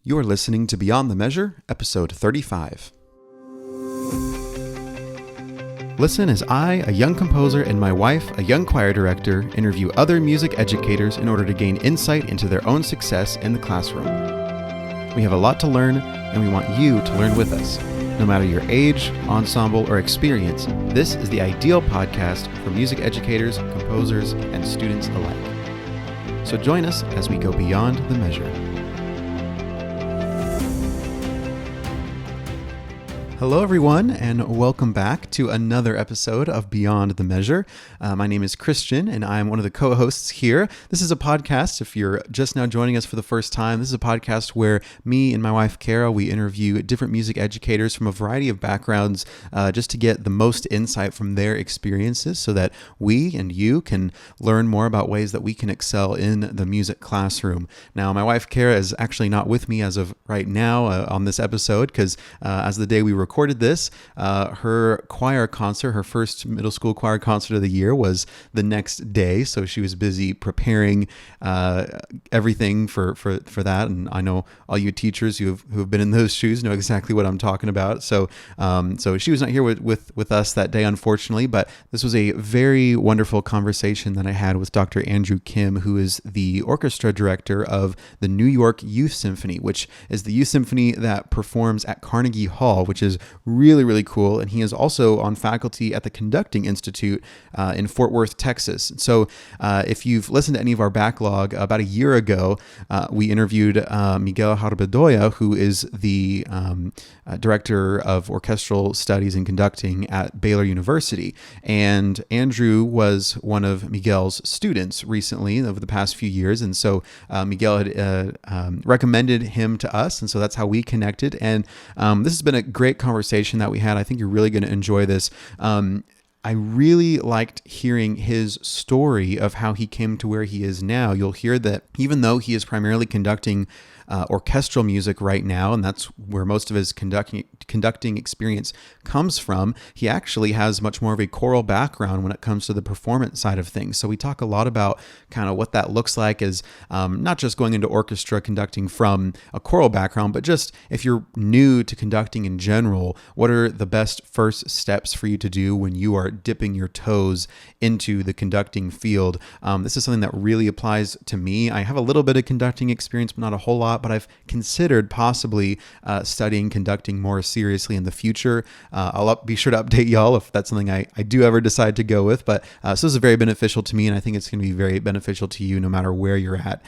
You're listening to Beyond the Measure, episode 35. Listen as I, a young composer, and my wife, a young choir director, interview other music educators in order to gain insight into their own success in the classroom. We have a lot to learn, and we want you to learn with us. No matter your age, ensemble, or experience, this is the ideal podcast for music educators, composers, and students alike. So join us as we go beyond the measure. Hello, everyone, and welcome back to another episode of Beyond the Measure. My name is Christian, and I'm one of the co-hosts here. This is a podcast, if you're just now joining us for the first time, this is a podcast where me and my wife, Kara, we interview different music educators from a variety of backgrounds just to get the most insight from their experiences so that we and you can learn more about ways that we can excel in the music classroom. Now, my wife, Kara, is actually not with me as of right now on this episode because as the day we recorded this, her choir concert, her first middle school choir concert of the year, was the next day. So she was busy preparing everything for that. And I know all you teachers who have been in those shoes know exactly what I'm talking about. So she was not here with us that day, unfortunately. But this was a very wonderful conversation that I had with Dr. Andrew Kim, who is the orchestra director of the New York Youth Symphony, which is the youth symphony that performs at Carnegie Hall, which is really, really cool. And he is also on faculty at the Conducting Institute in Fort Worth, Texas. So if you've listened to any of our backlog, about a year ago, we interviewed Miguel Harbedoya, who is the director of orchestral studies and conducting at Baylor University. And Andrew was one of Miguel's students recently over the past few years. And so Miguel had recommended him to us. And so that's how we connected. And this has been a great conversation that we had. I think you're really going to enjoy this. I really liked hearing his story of how he came to where he is now. You'll hear that even though he is primarily conducting orchestral music right now, and that's where most of his conducting experience comes from, he actually has much more of a choral background when it comes to the performance side of things. So we talk a lot about kind of what that looks like as not just going into orchestra conducting from a choral background, but just if you're new to conducting in general, what are the best first steps for you to do when you are dipping your toes into the conducting field. This is something that really applies to me. I have a little bit of conducting experience, but not a whole lot, but I've considered possibly studying conducting more seriously in the future. I'll be sure to update y'all if that's something I do ever decide to go with, but so this is very beneficial to me, and I think it's going to be very beneficial to you no matter where you're at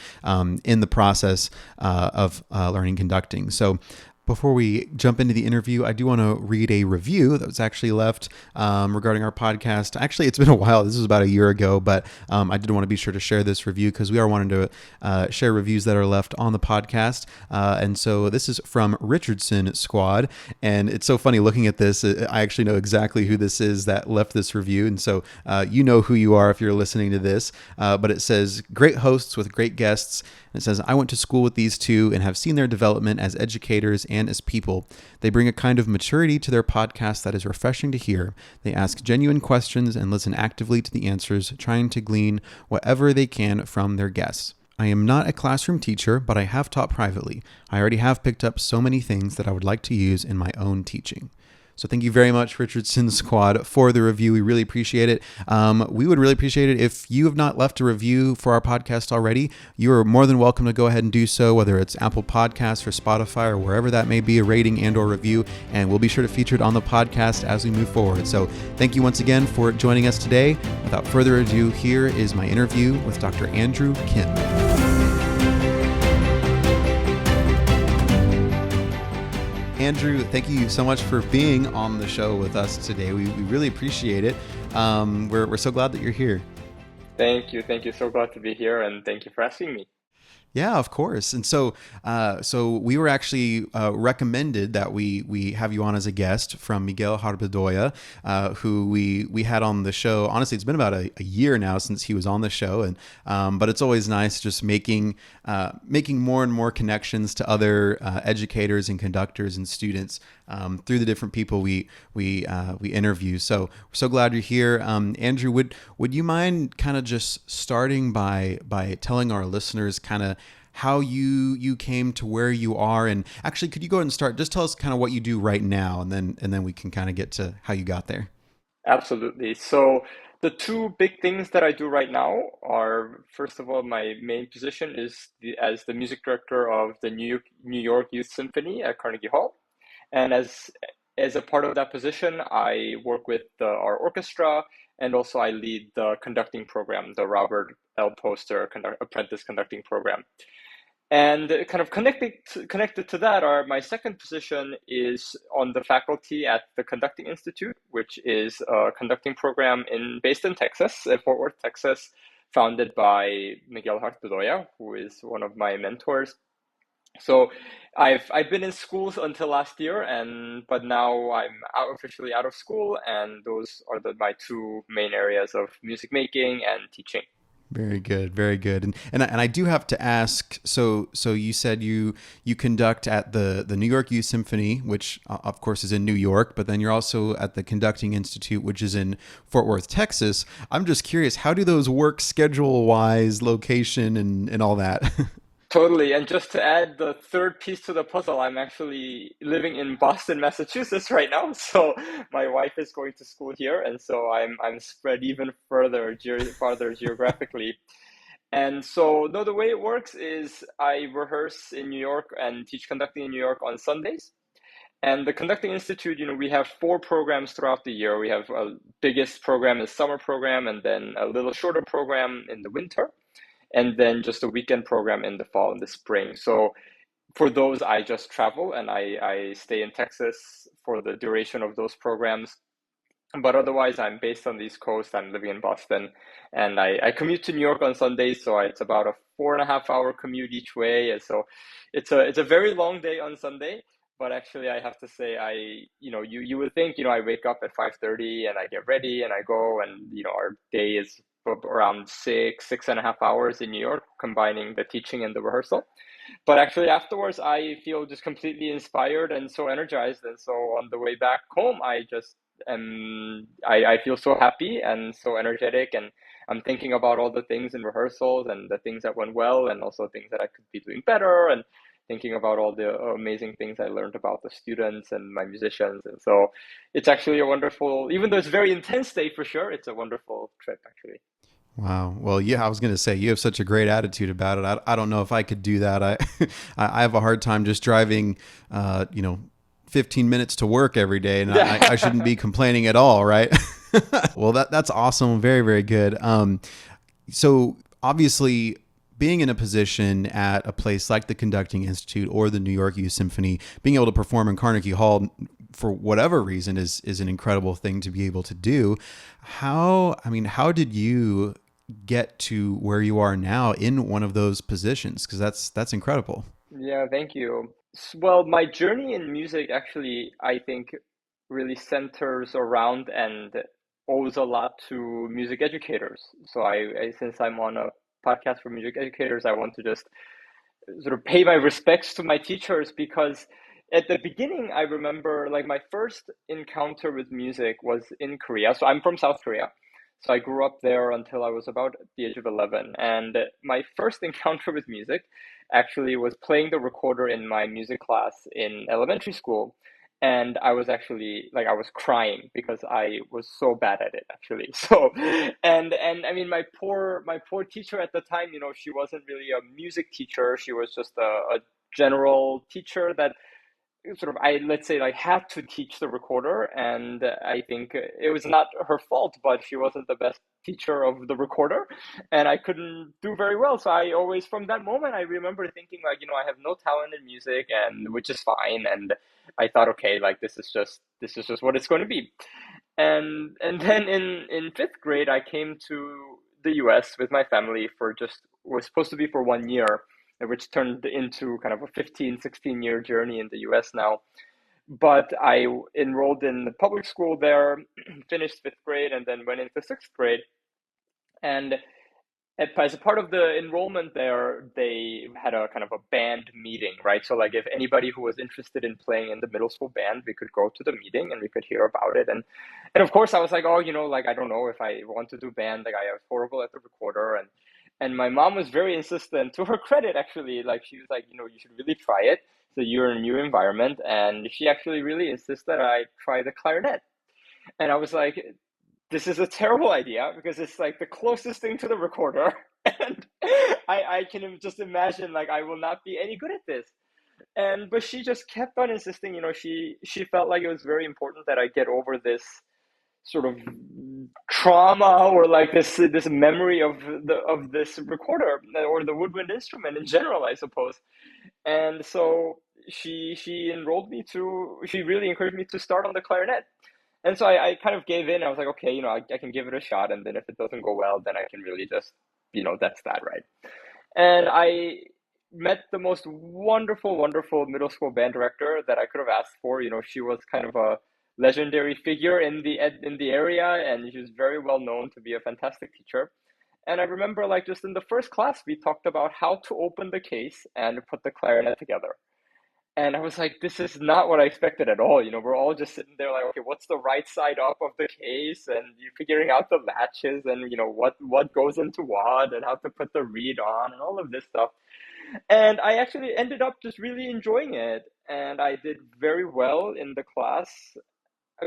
in the process of learning conducting. So before we jump into the interview, I do want to read a review that was actually left regarding our podcast. Actually, it's been a while. This was about a year ago, but I did want to be sure to share this review because we are wanting to share reviews that are left on the podcast. And so this is from Richardson Squad. And it's so funny looking at this. I actually know exactly who this is that left this review. And so you know who you are if you're listening to this. But it says, great hosts with great guests. And it says, I went to school with these two and have seen their development as educators and as people. They bring a kind of maturity to their podcast that is refreshing to hear. They ask genuine questions and listen actively to the answers, trying to glean whatever they can from their guests. I am not a classroom teacher, but I have taught privately. I already have picked up so many things that I would like to use in my own teaching. So thank you very much, Richardson Squad, for the review. We really appreciate it. We would really appreciate it if you have not left a review for our podcast already. You are more than welcome to go ahead and do so, whether it's Apple Podcasts or Spotify or wherever that may be, a rating and or review, and we'll be sure to feature it on the podcast as we move forward. So thank you once again for joining us today. Without further ado, here is my interview with Dr. Andrew Kim. Andrew, thank you so much for being on the show with us today. We really appreciate it. We're so glad that you're here. Thank you. So glad to be here, and thank you for asking me. Yeah, of course. And so we were actually recommended that we have you on as a guest from Miguel Harbedoya, who we had on the show. Honestly, it's been about a year now since he was on the show, and but it's always nice just making more and more connections to other educators and conductors and students through the different people we interview. So we're so glad you're here. Andrew, would you mind kind of just starting by telling our listeners kind of how you came to where you are. And actually, could you go ahead and start? Just tell us kind of what you do right now, and then we can kind of get to how you got there. Absolutely. So the two big things that I do right now are, first of all, my main position is as the music director of the New York Youth Symphony at Carnegie Hall. And as a part of that position, I work with our orchestra, and also I lead the conducting program, the Robert L. Poster Apprentice Conducting Program. And kind of connected to that are my second position is on the faculty at the Conducting Institute, which is a conducting program based in Texas, in Fort Worth, Texas, founded by Miguel Hart Bedoya, who is one of my mentors. So I've been in schools until last year, and but now I'm officially out of school, and those are my two main areas of music making and teaching. Very good, very good. And I do have to ask. So you said you conduct at the New York Youth Symphony, which of course is in New York, but then you're also at the Conducting Institute, which is in Fort Worth, Texas. I'm just curious, how do those work schedule wise, location, and all that? Totally. And just to add the third piece to the puzzle, I'm actually living in Boston, Massachusetts right now. So my wife is going to school here, and so I'm spread even farther geographically. And so no, the way it works is I rehearse in New York and teach conducting in New York on Sundays. And the Conducting Institute, we have four programs throughout the year. We have a biggest program is summer program, and then a little shorter program in the winter, and then just a weekend program in the fall and the spring. So for those, I just travel and I stay in Texas for the duration of those programs. But otherwise, I'm based on the East Coast. I'm living in Boston, and I commute to New York on Sundays. So it's about a 4.5 hour commute each way. And so it's a very long day on Sunday. But actually, I have to say, you would think, I wake up at 5:30 and I get ready and I go, and our day is around 6.5 hours in New York, combining the teaching and the rehearsal. But actually, afterwards, I feel just completely inspired and so energized. And so on the way back home, I feel so happy and so energetic. And I'm thinking about all the things in rehearsals and the things that went well, and also things that I could be doing better. And thinking about all the amazing things I learned about the students and my musicians. And so it's actually a wonderful, even though it's a very intense day for sure, it's a wonderful trip, actually. Wow. Well, yeah, I was going to say you have such a great attitude about it. I don't know if I could do that. I have a hard time just driving, 15 minutes to work every day, and I shouldn't Yeah. be complaining at all, right? Well, that's awesome. Very, very good. So obviously, being in a position at a place like the Conducting Institute or the New York Youth Symphony, being able to perform in Carnegie Hall for whatever reason is an incredible thing to be able to do. How did you get to where you are now in one of those positions? Because that's incredible. Yeah, thank you. Well, my journey in music actually, I think, really centers around and owes a lot to music educators. So since I'm on a podcast for music educators, I want to just sort of pay my respects to my teachers, because at the beginning, I remember like my first encounter with music was in Korea. So I'm from South Korea. So I grew up there until I was about the age of 11. And my first encounter with music actually was playing the recorder in my music class in elementary school. And I was actually like I was crying because I was so bad at it actually. So and I mean my poor teacher at the time, she wasn't really a music teacher. She was just a general teacher that sort of let's say like had to teach the recorder, and I think it was not her fault, but she wasn't the best teacher of the recorder, and I couldn't do very well. So I always, from that moment, I remember thinking like, I have no talent in music, and which is fine. And I thought, okay, like this is just what it's going to be. And then in fifth grade, I came to the US with my family for just was supposed to be for 1 year, which turned into kind of a 15, 16-year journey in the US now. But I enrolled in the public school there, finished fifth grade, and then went into sixth grade. And as a part of the enrollment there, they had a kind of a band meeting, right? So like if anybody who was interested in playing in the middle school band, we could go to the meeting and we could hear about it. And of course I was like, oh, like I don't know if I want to do band. Like I was horrible at the recorder. And my mom was very insistent, to her credit, actually. Like, she was like, you should really try it. So you're in a new environment. And she actually really insisted I try the clarinet. And I was like, this is a terrible idea because it's like the closest thing to the recorder. And I can just imagine like I will not be any good at this. And but she just kept on insisting, she felt like it was very important that I get over this sort of trauma, or like this memory of this recorder or the woodwind instrument in general, I suppose. And so she really encouraged me to start on the clarinet. And so I kind of gave in. I was like, okay, I can give it a shot, and then if it doesn't go well, then I can really just, that's that, right? And I met the most wonderful, wonderful middle school band director that I could have asked for. She was kind of a legendary figure in the area, and she was very well known to be a fantastic teacher. And I remember, like, just in the first class, we talked about how to open the case and put the clarinet together. And I was like, this is not what I expected at all. We're all just sitting there like, okay, what's the right side up of the case? And you're figuring out the latches and, what goes into what and how to put the reed on and all of this stuff. And I actually ended up just really enjoying it. And I did very well in the class,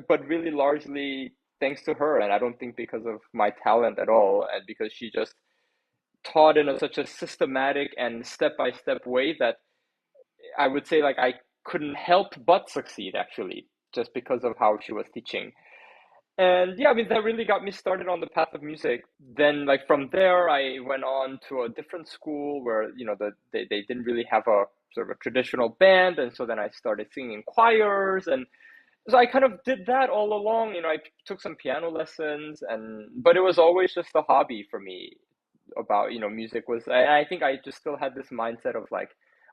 but really largely thanks to her. And I don't think because of my talent at all, and because she just taught in such a systematic and step-by-step way that I would say like I couldn't help but succeed, actually, just because of how she was teaching. And yeah, I mean, that really got me started on the path of music. Then, like, from there, I went on to a different school where, they didn't really have a sort of a traditional band. And so then I started singing in choirs. And so I kind of did that all along. I took some piano lessons, but it was always just a hobby for me. About, music was, I think I just still had this mindset of like,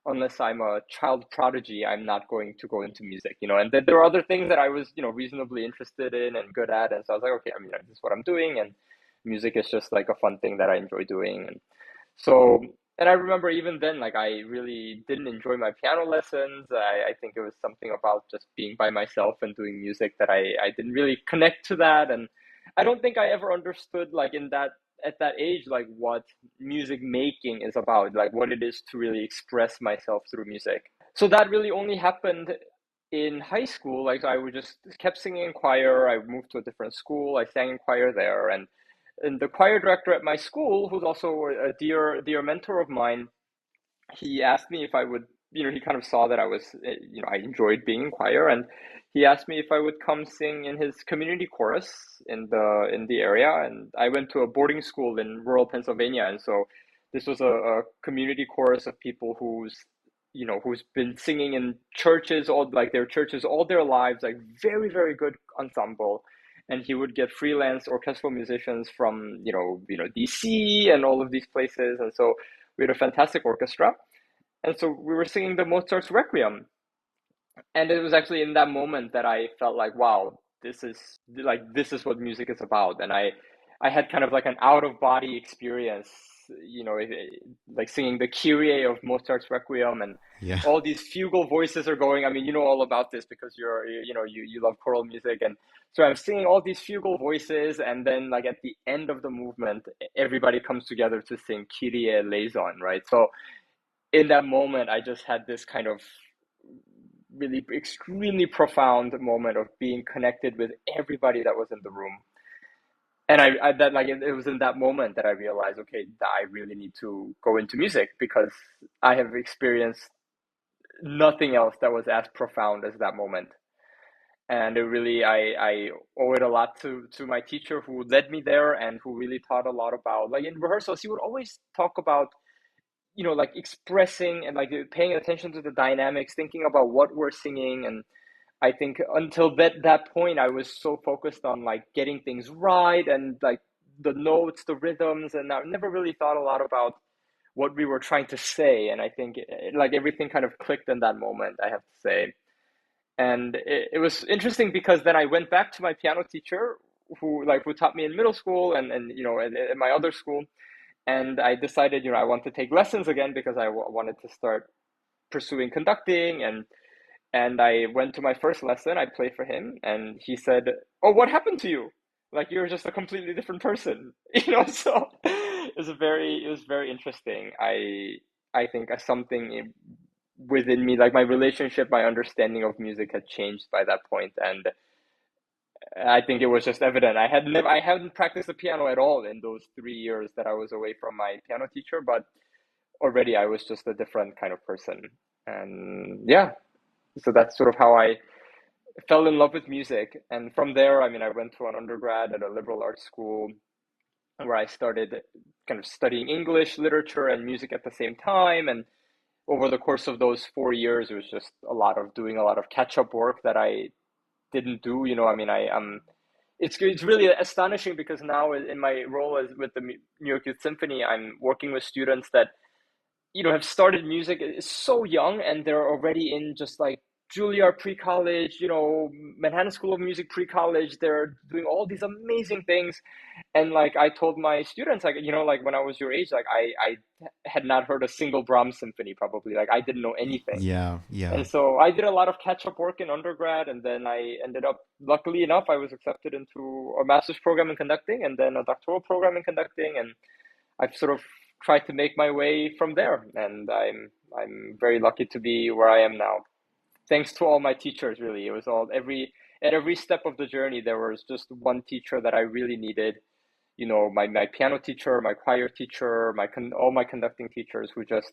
unless I'm a child prodigy, I'm not going to go into music, and then there were other things that I was, reasonably interested in and good at. And so I was like, okay, I mean, this is what I'm doing, and music is just like a fun thing that I enjoy doing. And so, and I remember even then, like, I really didn't enjoy my piano lessons. I think it was something about just being by myself and doing music that I didn't really connect to that. And I don't think I ever understood, like, at that age, like, what music making is about, like, what it is to really express myself through music. So that really only happened in high school. Like, I would just kept singing in choir. I moved to a different school. I sang in choir there, and the choir director at my school, who's also a dear mentor of mine, he asked me if I would, he kind of saw that I was, I enjoyed being in choir, and he asked me if I would come sing in his community chorus in the area. And I went to a boarding school in rural Pennsylvania, and so this was a community chorus of people who's been singing in churches, all like their churches all their lives, like very, very good ensemble. And he would get freelance orchestral musicians from, DC and all of these places. And so we had a fantastic orchestra. And so we were singing the Mozart's Requiem. And it was actually in that moment that I felt like, wow, this is what music is about. And I had kind of like an out of body experience, like singing the Kyrie of Mozart's Requiem, and Yeah. all these fugal voices are going. I mean, you know all about this because you love choral music. And so I'm singing all these fugal voices, and then like at the end of the movement, everybody comes together to sing Kyrie eleison, right? So in that moment, I just had this kind of really extremely profound moment of being connected with everybody that was in the room. And I that like it was in that moment that I realized, okay, that I really need to go into music, because I have experienced nothing else that was as profound as that moment. And it really, I owe it a lot to my teacher who led me there, and who really taught a lot about, like, in rehearsals, he would always talk about, like expressing and like paying attention to the dynamics, thinking about what we're singing. And I think until that point, I was so focused on like getting things right, and like the notes, the rhythms, and I never really thought a lot about what we were trying to say. And I think like everything kind of clicked in that moment, I have to say. And it was interesting because then I went back to my piano teacher, who taught me in middle school, and at my other school. And I decided, I want to take lessons again, because I wanted to start pursuing conducting. And I went to my first lesson. I played for him, and he said, "Oh, what happened to you? Like, you're just a completely different person." So it was very interesting. I think something within me, like my relationship, my understanding of music had changed by that point, and I think it was just evident. I hadn't practiced the piano at all in those 3 years that I was away from my piano teacher, but already I was just a different kind of person. And yeah, so that's sort of how I fell in love with music. And from there, I mean, I went to an undergrad at a liberal arts school where I started kind of studying English, literature, and music at the same time. And over the course of those 4 years, it was just a lot of doing a lot of catch-up work that I didn't do. You know, I mean, it's really astonishing because now in my role as with the New York Youth Symphony, I'm working with students that have started music is so young and they're already in just like Juilliard pre-college, Manhattan School of Music pre-college. They're doing all these amazing things. And like I told my students, like, like when I was your age, like I had not heard a single Brahms symphony probably. Like I didn't know anything. Yeah, And yeah. so I did a lot of catch-up work in undergrad, and then I ended up, luckily enough, I was accepted into a master's program in conducting and then a doctoral program in conducting, and I've sort of tried to make my way from there, and I'm very lucky to be where I am now. Thanks to all my teachers, really. It was all at every step of the journey, there was just one teacher that I really needed. My piano teacher, my choir teacher, all my conducting teachers who just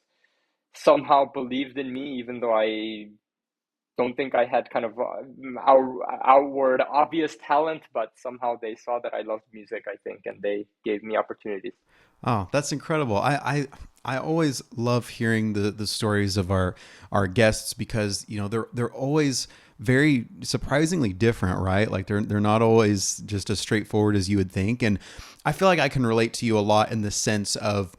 somehow believed in me, even though I don't think I had kind of outward obvious talent, but somehow they saw that I loved music, I think, and they gave me opportunities. Oh, that's incredible. I always love hearing the stories of our guests because, they're always very surprisingly different, right? Like they're not always just as straightforward as you would think. And I feel like I can relate to you a lot in the sense of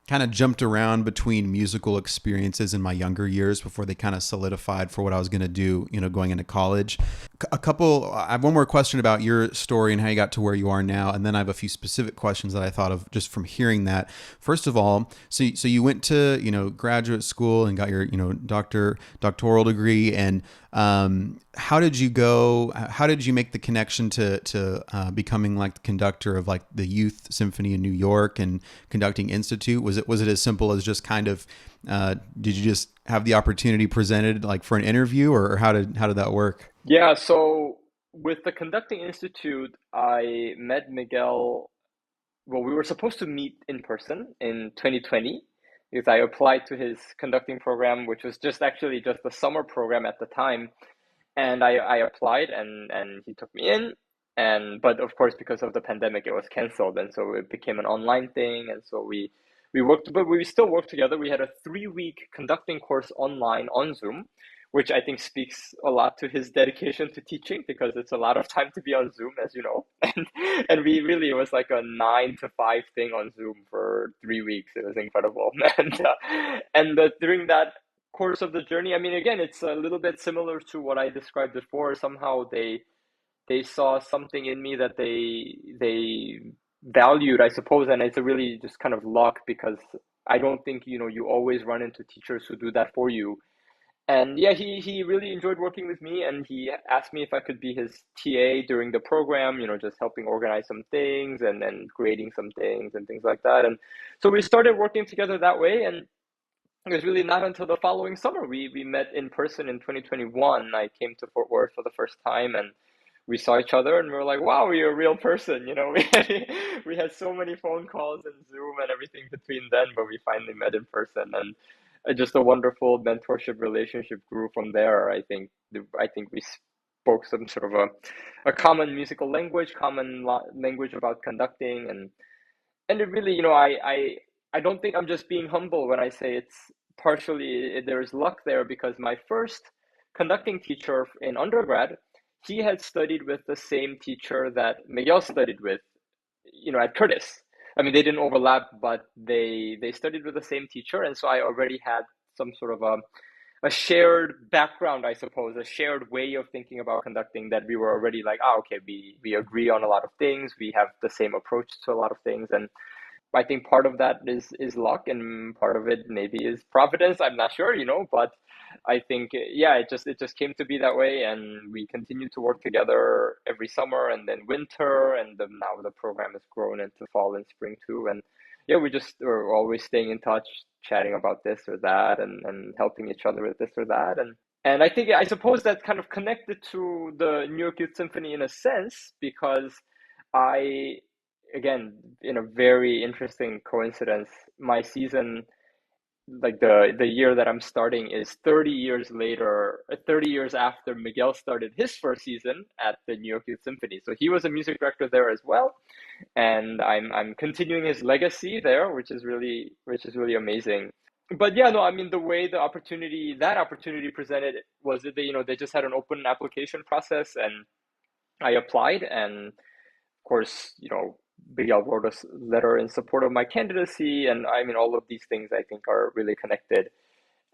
kind of jumped around between musical experiences in my younger years before they kind of solidified for what I was going to do, going into college. I have one more question about your story and how you got to where you are now. And then I have a few specific questions that I thought of just from hearing that. First of all, so you went to, graduate school and got your, doctoral degree. And how did you go? How did you make the connection to becoming like the conductor of like the Youth Symphony in New York and Conducting Institute? Was it as simple as just kind of did you just have the opportunity presented like for an interview, or how did that work? Yeah, so with the Conducting Institute, I met Miguel. Well, we were supposed to meet in person in 2020 because I applied to his conducting program, which was just actually just the summer program at the time. And I applied and he took me in. But of course, because of the pandemic, it was canceled. And so it became an online thing. And so we worked, but we still worked together. We had a 3 week conducting course online on Zoom, which I think speaks a lot to his dedication to teaching because it's a lot of time to be on Zoom, as you know. And it was like a 9 to 5 thing on Zoom for 3 weeks. It was incredible. During that course of the journey, I mean, again, it's a little bit similar to what I described before. Somehow they saw something in me that they valued, I suppose, and it's a really just kind of luck because I don't think you always run into teachers who do that for you. And yeah, he really enjoyed working with me, and he asked me if I could be his TA during the program, just helping organize some things and creating some things and things like that. And so we started working together that way, and it was really not until the following summer we met in person in 2021. I came to Fort Worth for the first time, and we saw each other, and we were like, "Wow, you're a real person." We had so many phone calls and Zoom and everything between then, but we finally met in person, and just a wonderful mentorship relationship grew from there. I think we spoke some sort of a common musical language, language about conducting, and it really, I don't think I'm just being humble when I say it's partially there's luck there because my first conducting teacher in undergrad, he had studied with the same teacher that Miguel studied with, at Curtis. I mean, they didn't overlap, but they studied with the same teacher, and so I already had some sort of a shared background, I suppose, a shared way of thinking about conducting that we were already like, okay, we agree on a lot of things, we have the same approach to a lot of things, and I think part of that is luck, and part of it maybe is providence. I'm not sure, but I think yeah, it just came to be that way, and we continue to work together every summer and then winter, and now the program has grown into fall and spring too, and yeah, we just are always staying in touch, chatting about this or that, and helping each other with this or that. And I suppose that's kind of connected to the New York Youth Symphony in a sense, because I, again, in a very interesting coincidence, my season, like the year that I'm starting, is 30 years later, 30 years after Miguel started his first season at the New York Youth Symphony. So he was a music director there as well, and I'm continuing his legacy there, which is really amazing. But yeah, no, I mean, the way that opportunity presented was that they just had an open application process, and I applied, and of course, Miguel wrote a letter in support of my candidacy, and I mean, all of these things I think are really connected.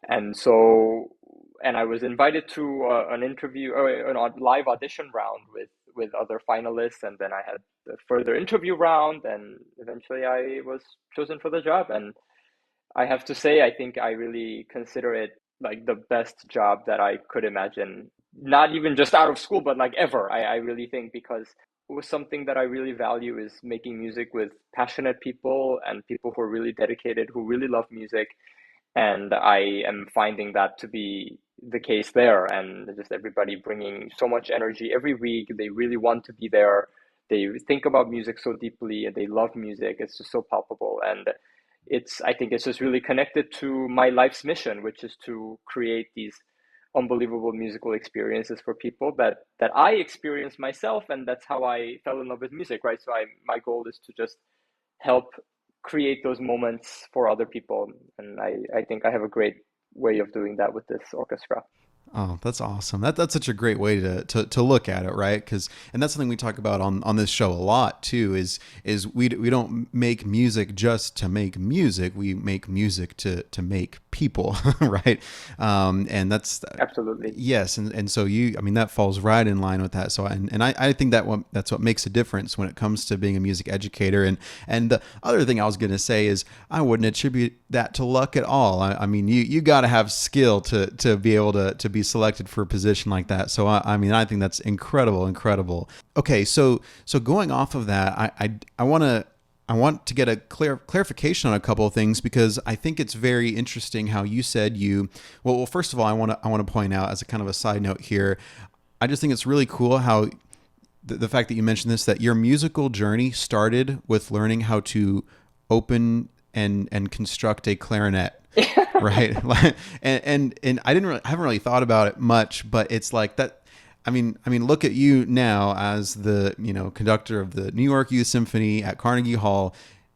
And so, and I was invited to an interview, or a live audition round with other finalists, and then I had the further interview round, and eventually I was chosen for the job. And I have to say, I think I really consider it like the best job that I could imagine. Not even just out of school, but like ever. I really think, because it was something that I really value, is making music with passionate people and people who are really dedicated, who really love music. And I am finding that to be the case there, and just everybody bringing so much energy every week. They really want to be there. They think about music so deeply, and they love music. It's just so palpable. And I think it's just really connected to my life's mission, which is to create these unbelievable musical experiences for people that I experience myself, and that's how I fell in love with music, right? So my goal is to just help create those moments for other people, and I think I have a great way of doing that with this orchestra. Oh, that's awesome. That's such a great way to look at it, right? Because and that's something we talk about on this show a lot too. Is we don't make music just to make music. We make music to make people, right? And that's Absolutely. yes, and so I mean that falls right in line with that. So I think that's what makes a difference when it comes to being a music educator. And the other thing I was gonna say is I wouldn't attribute that to luck at all. I mean you got to have skill to be able to be selected for a position like that. So I mean I think that's incredible. Okay, so going off of that, I want to get a clarification on a couple of things, because I think it's very interesting how you said well first of all I want to point out, as a kind of a side note here, I just think it's really cool how the fact that you mentioned this, that your musical journey started with learning how to open and construct a clarinet. Right. And I haven't really thought about it much, but it's like that. I mean, look at you now as the, conductor of the New York Youth Symphony at Carnegie Hall.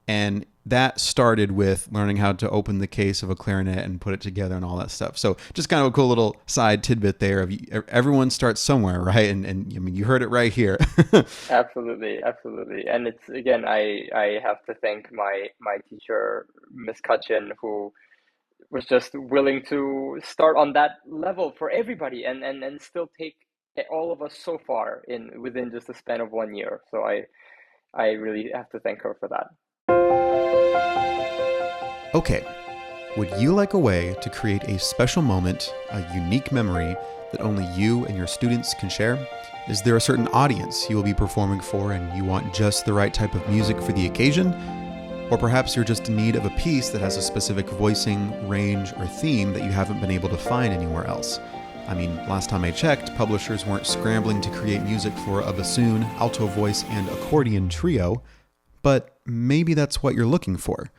And that started with learning how to open the case of a clarinet and put it together and all that stuff. So just kind of a cool little side tidbit there of everyone starts somewhere, right? And I mean, you heard it right here. Absolutely. And it's, again, I have to thank my teacher, Miss Kachin, who was just willing to start on that level for everybody, and still take all of us so far within just a span of 1 year. So I really have to thank her for that. Okay, would you like a way to create a special moment, a unique memory that only you and your students can share? Is there a certain audience you will be performing for and you want just the right type of music for the occasion? Or perhaps you're just in need of a piece that has a specific voicing, range, or theme that you haven't been able to find anywhere else. I mean, last time I checked, publishers weren't scrambling to create music for a bassoon, alto voice, and accordion trio, but maybe that's what you're looking for.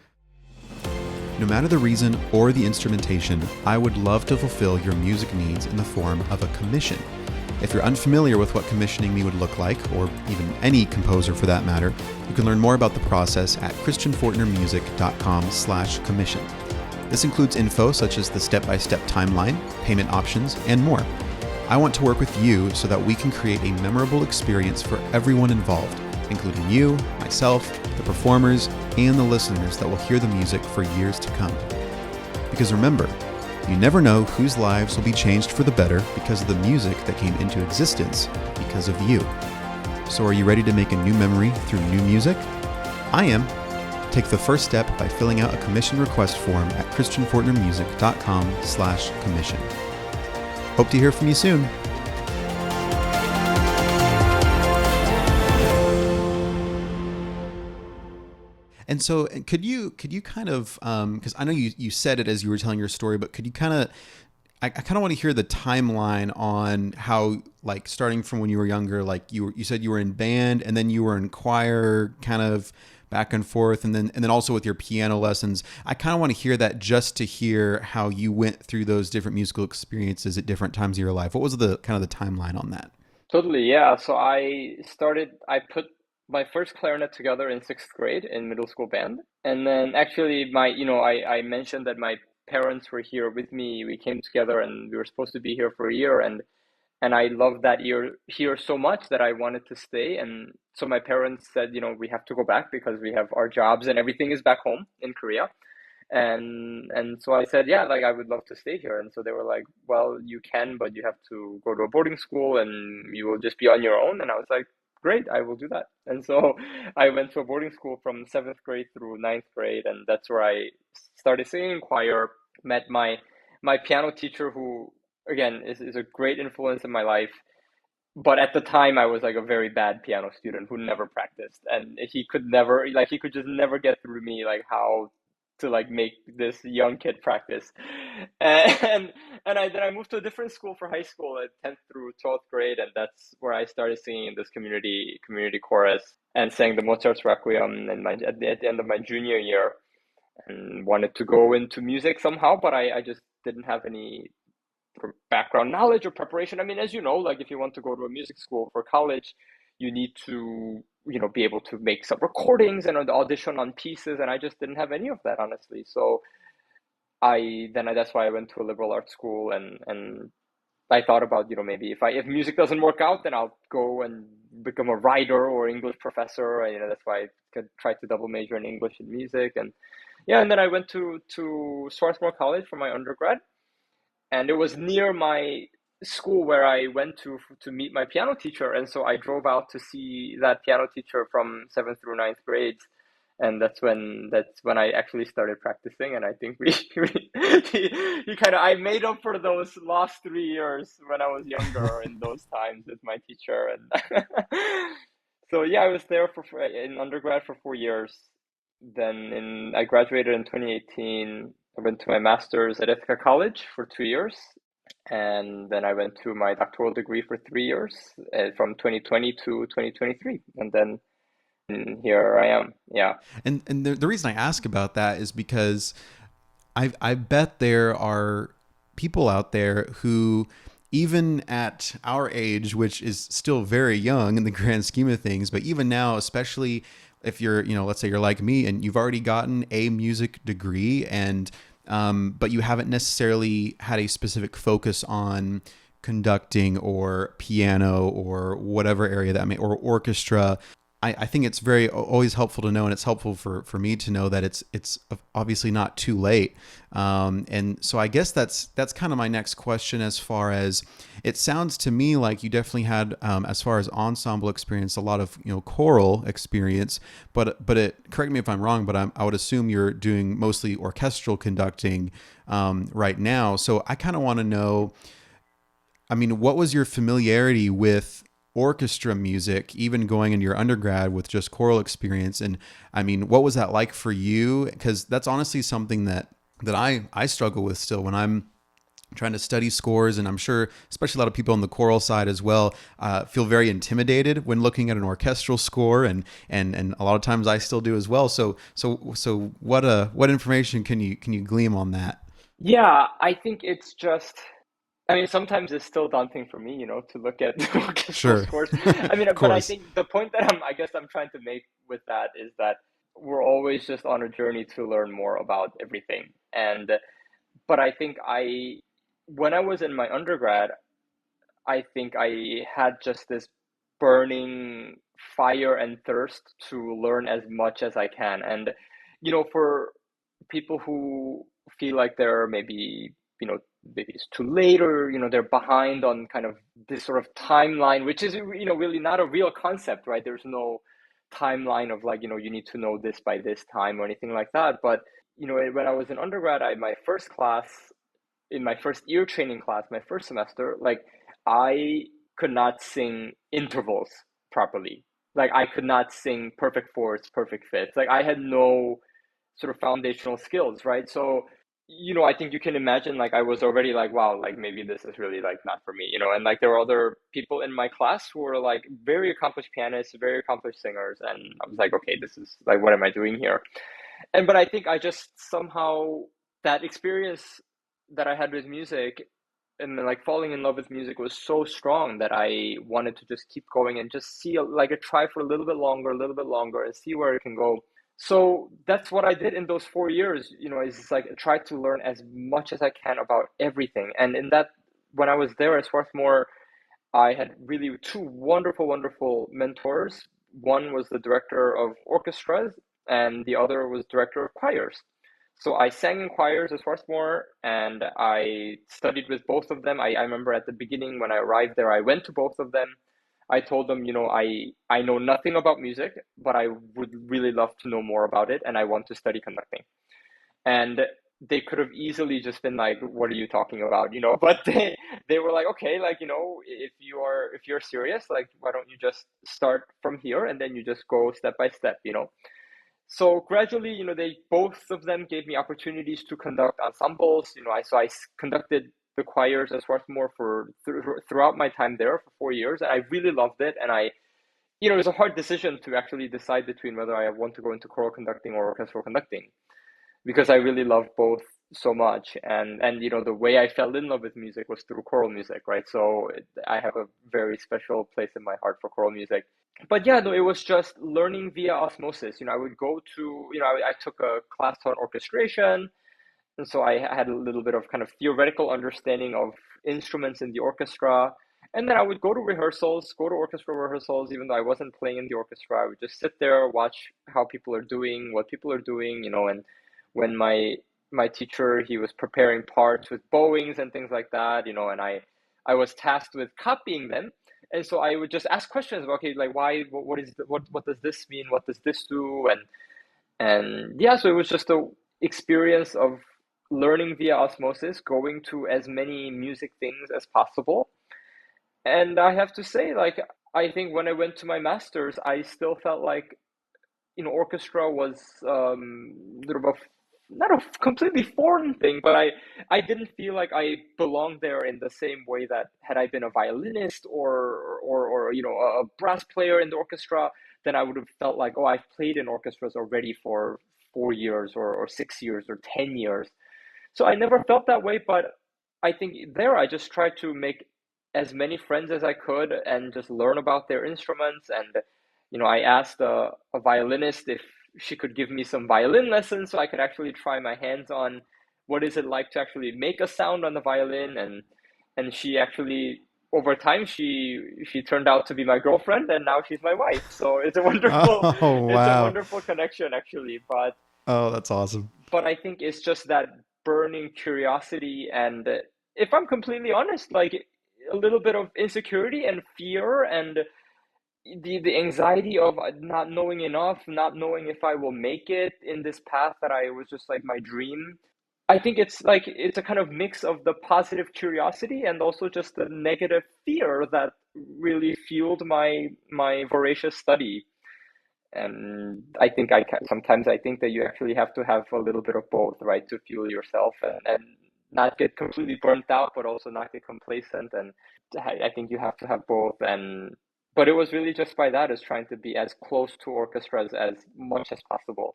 No matter the reason or the instrumentation, I would love to fulfill your music needs in the form of a commission. If you're unfamiliar with what commissioning me would look like, or even any composer for that matter, you can learn more about the process at christianfortnermusic.com/commission. This includes info such as the step-by-step timeline, payment options, and more. I want to work with you so that we can create a memorable experience for everyone involved, including you, myself, the performers, and the listeners that will hear the music for years to come. Because remember, you never know whose lives will be changed for the better because of the music that came into existence because of you. So are you ready to make a new memory through new music? I am. Take the first step by filling out a commission request form at christianfortnermusic.com/commission. Hope to hear from you soon. And so, could you kind of, because I know you said it as you were telling your story, but could you kind of, I kind of want to hear the timeline on how, like, starting from when you were younger, like you said you were in band and then you were in choir, kind of back and forth, and then also with your piano lessons. I kind of want to hear that, just to hear how you went through those different musical experiences at different times of your life. What was the kind of the timeline on that? Totally, yeah. So I put my first clarinet together in sixth grade in middle school band. And then actually I mentioned that my parents were here with me. We came together and we were supposed to be here for a year. And I loved that year here so much that I wanted to stay. And so my parents said, we have to go back because we have our jobs and everything is back home in Korea. And so I said, yeah, like I would love to stay here. And so they were like, well, you can, but you have to go to a boarding school and you will just be on your own. And I was like, great, I will do that. And so I went to a boarding school from seventh grade through ninth grade, and that's where I started singing in choir, met my piano teacher, who again is a great influence in my life. But at the time, I was like a very bad piano student who never practiced, and he could just never get through me like how to like make this young kid practice. And then I moved to a different school for high school at 10th through 12th grade, and that's where I started singing in this community chorus and sang the Mozart's Requiem at the end of my junior year, and wanted to go into music somehow, but I just didn't have any background knowledge or preparation. I mean, as you know, like if you want to go to a music school for college, you need to, be able to make some recordings and audition on pieces, and I just didn't have any of that, honestly. So that's why I went to a liberal arts school, and I thought about, maybe if music doesn't work out, then I'll go and become a writer or English professor. That's why I tried to double major in English and music, and yeah, and then I went to Swarthmore College for my undergrad, and it was near my school where I went to meet my piano teacher, and so I drove out to see that piano teacher from seventh through ninth grades, and that's when I actually started practicing, and I think he kind of I made up for those lost 3 years when I was younger in those times with my teacher, and so yeah, I was there in undergrad for 4 years. Then I graduated in 2018. I went to my master's at Ithaca College for 2 years, and then I went to my doctoral degree for 3 years, from 2020 to 2023, and then here I am. Yeah. And the reason I ask about that is because I bet there are people out there who, even at our age, which is still very young in the grand scheme of things, but even now, especially if you're, let's say you're like me and you've already gotten a music degree, and but you haven't necessarily had a specific focus on conducting or piano or whatever area that may, or orchestra. I think it's very always helpful to know, and it's helpful for me to know that it's obviously not too late. And so I guess that's kind of my next question. As far as, it sounds to me like you definitely had, as far as ensemble experience, a lot of choral experience. But correct me if I'm wrong, but I would assume you're doing mostly orchestral conducting right now. So I kind of want to know, I mean, what was your familiarity with orchestra music, even going into your undergrad with just choral experience? And I mean, what was that like for you? Because that's honestly something that I struggle with still when I'm trying to study scores, and I'm sure especially a lot of people on the choral side as well feel very intimidated when looking at an orchestral score, and a lot of times I still do as well. So what information can you glean on that? Yeah, I think it's just, I mean, sometimes it's still daunting for me, to look at the orchestral Sure. scores. I mean, Of but I course. think the point that I guess I'm trying to make with that is that we're always just on a journey to learn more about everything. But I think when I was in my undergrad, I think I had just this burning fire and thirst to learn as much as I can. And, for people who feel like they're maybe it's too late, or, they're behind on kind of this sort of timeline, which is, really not a real concept, right? There's no timeline of like, you need to know this by this time or anything like that. But, when I was in undergrad, my first class, in my first ear training class, my first semester, like I could not sing intervals properly. like I could not sing perfect fourths, perfect fifths. Like I had no sort of foundational skills, right? So, I think you can imagine like I was already like, wow, like maybe this is really like not for me, and like there were other people in my class who were like very accomplished pianists, very accomplished singers, and I was like, okay, this is like, what am I doing here? And but I think I just somehow, that experience that I had with music and then, like falling in love with music was so strong that I wanted to just keep going and just see like a try for a little bit longer and see where it can go. So that's what I did in those 4 years, is like try to learn as much as I can about everything. And in that, when I was there at Swarthmore, I had really two wonderful, wonderful mentors. One was the director of orchestras, and the other was director of choirs. So I sang in choirs at Swarthmore, and I studied with both of them. I remember at the beginning when I arrived there, I went to both of them. I told them, I know nothing about music, but I would really love to know more about it, and I want to study conducting. And they could have easily just been like, what are you talking about, but they were like, okay, like, if you're serious, like, why don't you just start from here and then you just go step by step. So gradually, they both of them gave me opportunities to conduct ensembles. I conducted the choirs at Swarthmore throughout my time there for 4 years, and I really loved it. And it was a hard decision to actually decide between whether I want to go into choral conducting or orchestral conducting, because I really love both so much. And the way I fell in love with music was through choral music, right? So I have a very special place in my heart for choral music. But yeah, no, it was just learning via osmosis. I would go to, I took a class on orchestration, and so I had a little bit of kind of theoretical understanding of instruments in the orchestra. And then I would go to rehearsals, go to orchestra rehearsals, even though I wasn't playing in the orchestra. I would just sit there, watch how people are doing, what people are doing, and when my teacher, he was preparing parts with bowings and things like that, and I was tasked with copying them. And so I would just ask questions about, okay, like why, what does this mean? What does this do? And yeah, so it was just a experience of learning via osmosis, going to as many music things as possible. And I have to say, like, I think when I went to my master's, I still felt like, orchestra was sort of not a completely foreign thing, but I didn't feel like I belonged there in the same way that had I been a violinist or a brass player in the orchestra, then I would have felt like, oh, I've played in orchestras already for 4 years or 6 years or 10 years. So I never felt that way, but I think there I just tried to make as many friends as I could and just learn about their instruments. And, I asked a violinist if she could give me some violin lessons so I could actually try my hands on what is it like to actually make a sound on the violin. And she actually, over time, she turned out to be my girlfriend, and now she's my wife. So it's a wonderful, Oh, it's a wow. wonderful connection actually. But Oh, that's awesome. I think it's just that burning curiosity, and if I'm completely honest, like a little bit of insecurity and fear, and the anxiety of not knowing enough, not knowing if I will make it in this path that I was just like my dream. I think it's like it's a kind of mix of the positive curiosity and also just the negative fear that really fueled my voracious study. And I think sometimes I think that you actually have to have a little bit of both, right, to fuel yourself and not get completely burnt out, but also not get complacent. And I think you have to have both. And but it was really just by that, is trying to be as close to orchestras as much as possible.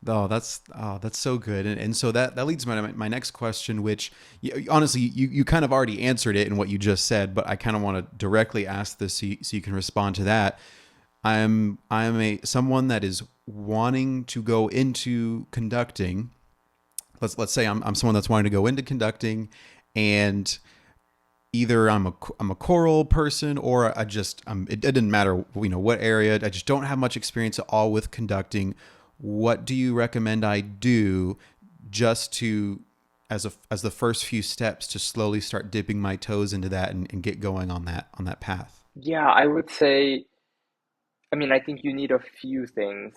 Oh, that's so good, and so that leads me to my next question, which honestly you kind of already answered it in what you just said, but I kind of want to directly ask this so you can respond to that. I'm a someone that is wanting to go into conducting. Let's say I'm someone that's wanting to go into conducting, and either I'm a choral person, or it didn't matter what area. I just don't have much experience at all with conducting. What do you recommend I do, just to as the first few steps to slowly start dipping my toes into that and get going on that path? Yeah, I would say, I mean, I think you need a few things.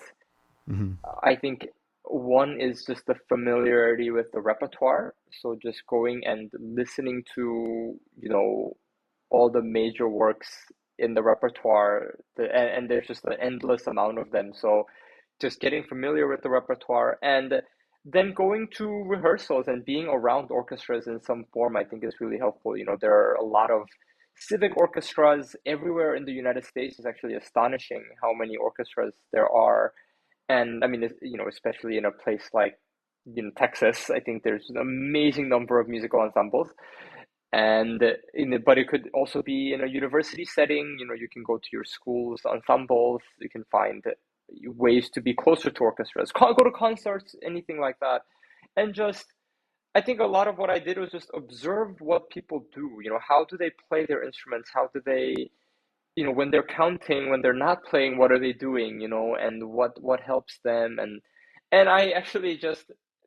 Hmm. I think one is just the familiarity with the repertoire. So just going and listening to, all the major works in the repertoire, and there's just an endless amount of them. So just getting familiar with the repertoire and then going to rehearsals and being around orchestras in some form, I think is really helpful. There are a lot of civic orchestras everywhere in the United States. It's actually astonishing how many orchestras there are. And I mean, especially in a place like Texas, I think there's an amazing number of musical ensembles. And but it could also be in a university setting. You can go to your school's ensembles. You can find ways to be closer to orchestras. Go to concerts, anything like that, and just I think a lot of what I did was just observe what people do. How do they play their instruments? How do they, when they're counting, when they're not playing, what are they doing? And what helps them? And I actually just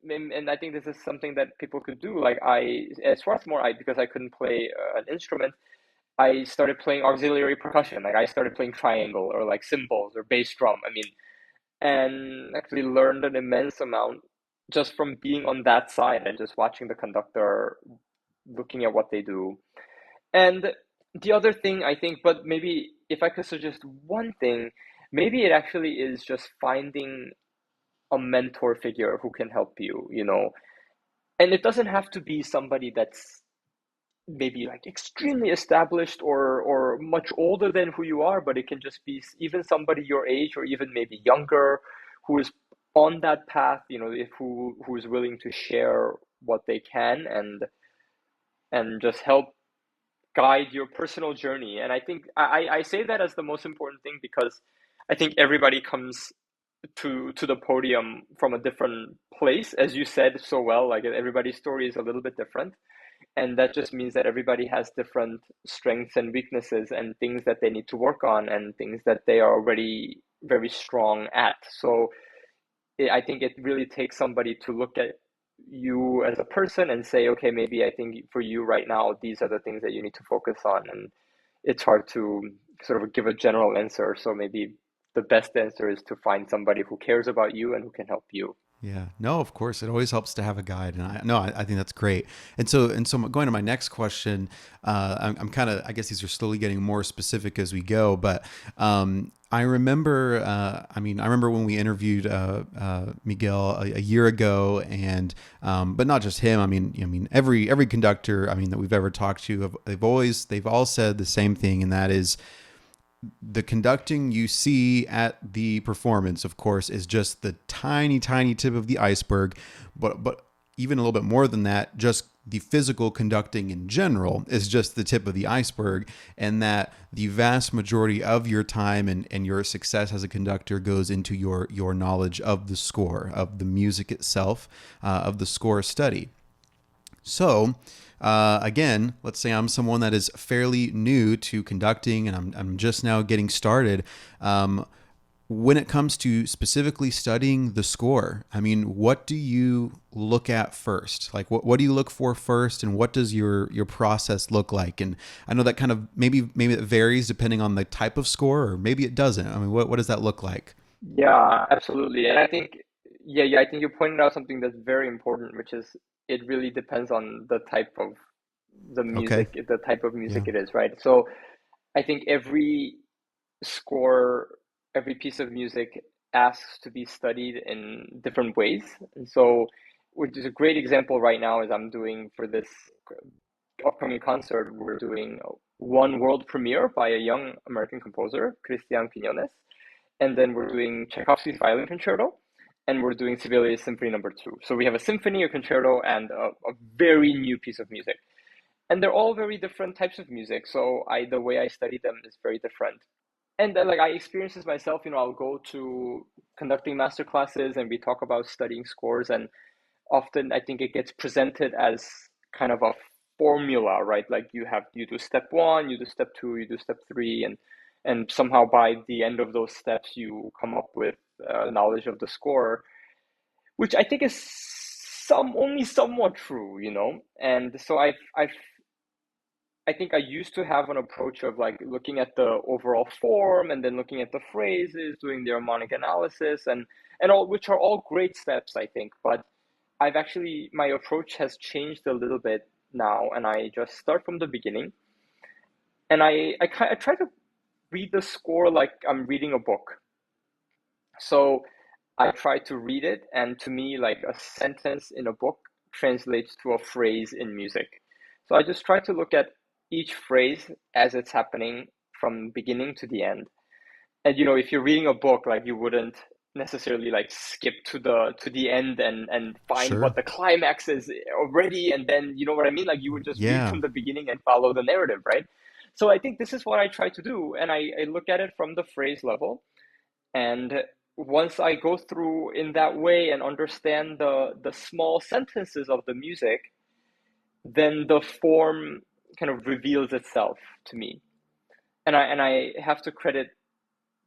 and I think this is something that people could do. Like as far as more, because I couldn't play an instrument, I started playing auxiliary percussion. Like I started playing triangle or like cymbals or bass drum. I mean, and actually learned an immense amount just from being on that side and just watching the conductor, looking at what they do. And the other thing I think, but maybe if I could suggest one thing, maybe it actually is just finding a mentor figure who can help you. And it doesn't have to be somebody that's maybe like extremely established or much older than who you are, but it can just be even somebody your age or even maybe younger who is on that path, if who is willing to share what they can and just help guide your personal journey. And I think I say that as the most important thing because I think everybody comes to the podium from a different place, as you said so well. Like everybody's story is a little bit different, and that just means that everybody has different strengths and weaknesses and things that they need to work on and things that they are already very strong at. So I think it really takes somebody to look at you as a person and say, okay, maybe I think for you right now, these are the things that you need to focus on. And it's hard to sort of give a general answer. So maybe the best answer is to find somebody who cares about you and who can help you. Yeah, no, of course, it always helps to have a guide, and I think that's great. And so going to my next question, I'm kind of, I guess these are slowly getting more specific as we go, but I remember, I remember when we interviewed Miguel a year ago, and but not just him. I mean, every conductor, that we've ever talked to, they've all said the same thing, and that is the conducting you see at the performance, of course, is just the tiny, tiny tip of the iceberg. But even a little bit more than that, just the physical conducting in general is just the tip of the iceberg, and that the vast majority of your time and your success as a conductor goes into your knowledge of the score, of the music itself, of the score study. So, again, let's say I'm someone that is fairly new to conducting and I'm just now getting started. When it comes to specifically studying the score, what do you look at first? Like, what do you look for first, and what does your process look like? And I know that kind of maybe it varies depending on the type of score, or maybe it doesn't. What does that look like? Yeah, absolutely. And I think, yeah, I think you pointed out something that's very important, which is it really depends on the type of Okay. the type of music Yeah. it is, right? So I think every score, every piece of music asks to be studied in different ways. And so, which is a great example right now is I'm doing for this upcoming concert, we're doing one world premiere by a young American composer, Christian Quiñones, and then we're doing Tchaikovsky's Violin Concerto, and we're doing Sibelius Symphony Number Two. So we have a symphony, a concerto, and a very new piece of music, and they're all very different types of music. So the way I study them is very different. And then, like I experience this myself, I'll go to conducting master classes and we talk about studying scores, and often I think it gets presented as kind of a formula, right? Like you do step one, you do step two, you do step three, and somehow by the end of those steps you come up with knowledge of the score, which I think is only somewhat true. And so I think I used to have an approach of like looking at the overall form and then looking at the phrases, doing the harmonic analysis and all, which are all great steps, I think. But my approach has changed a little bit now, and I just start from the beginning. And I try to read the score like I'm reading a book. So I try to read it, and to me, like a sentence in a book translates to a phrase in music. So I just try to look at each phrase as it's happening from beginning to the end. And if you're reading a book, like you wouldn't necessarily like skip to the end and find what Sure. the climax is already, and then you know what I mean? Like you would just read Yeah. from the beginning and follow the narrative, right? So I think this is what I try to do, and I look at it from the phrase level. And once I go through in that way and understand the small sentences of the music, then the form kind of reveals itself to me. And I have to credit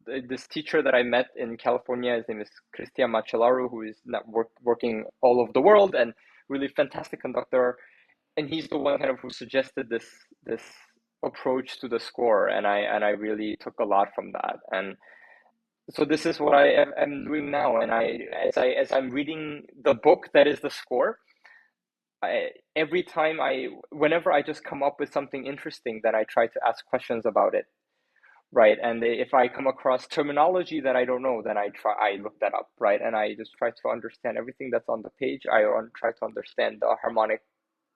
this teacher that I met in California. His name is Christian Macellaro, who is not working all over the world and really fantastic conductor. And he's the one kind of who suggested this approach to the score, and I really took a lot from that. And so this is what am doing now. And as I'm reading the book that is the score, every time whenever I just come up with something interesting, then I try to ask questions about it. Right. And if I come across terminology that I don't know, then I look that up, right? And I just try to understand everything that's on the page. Try to understand the harmonic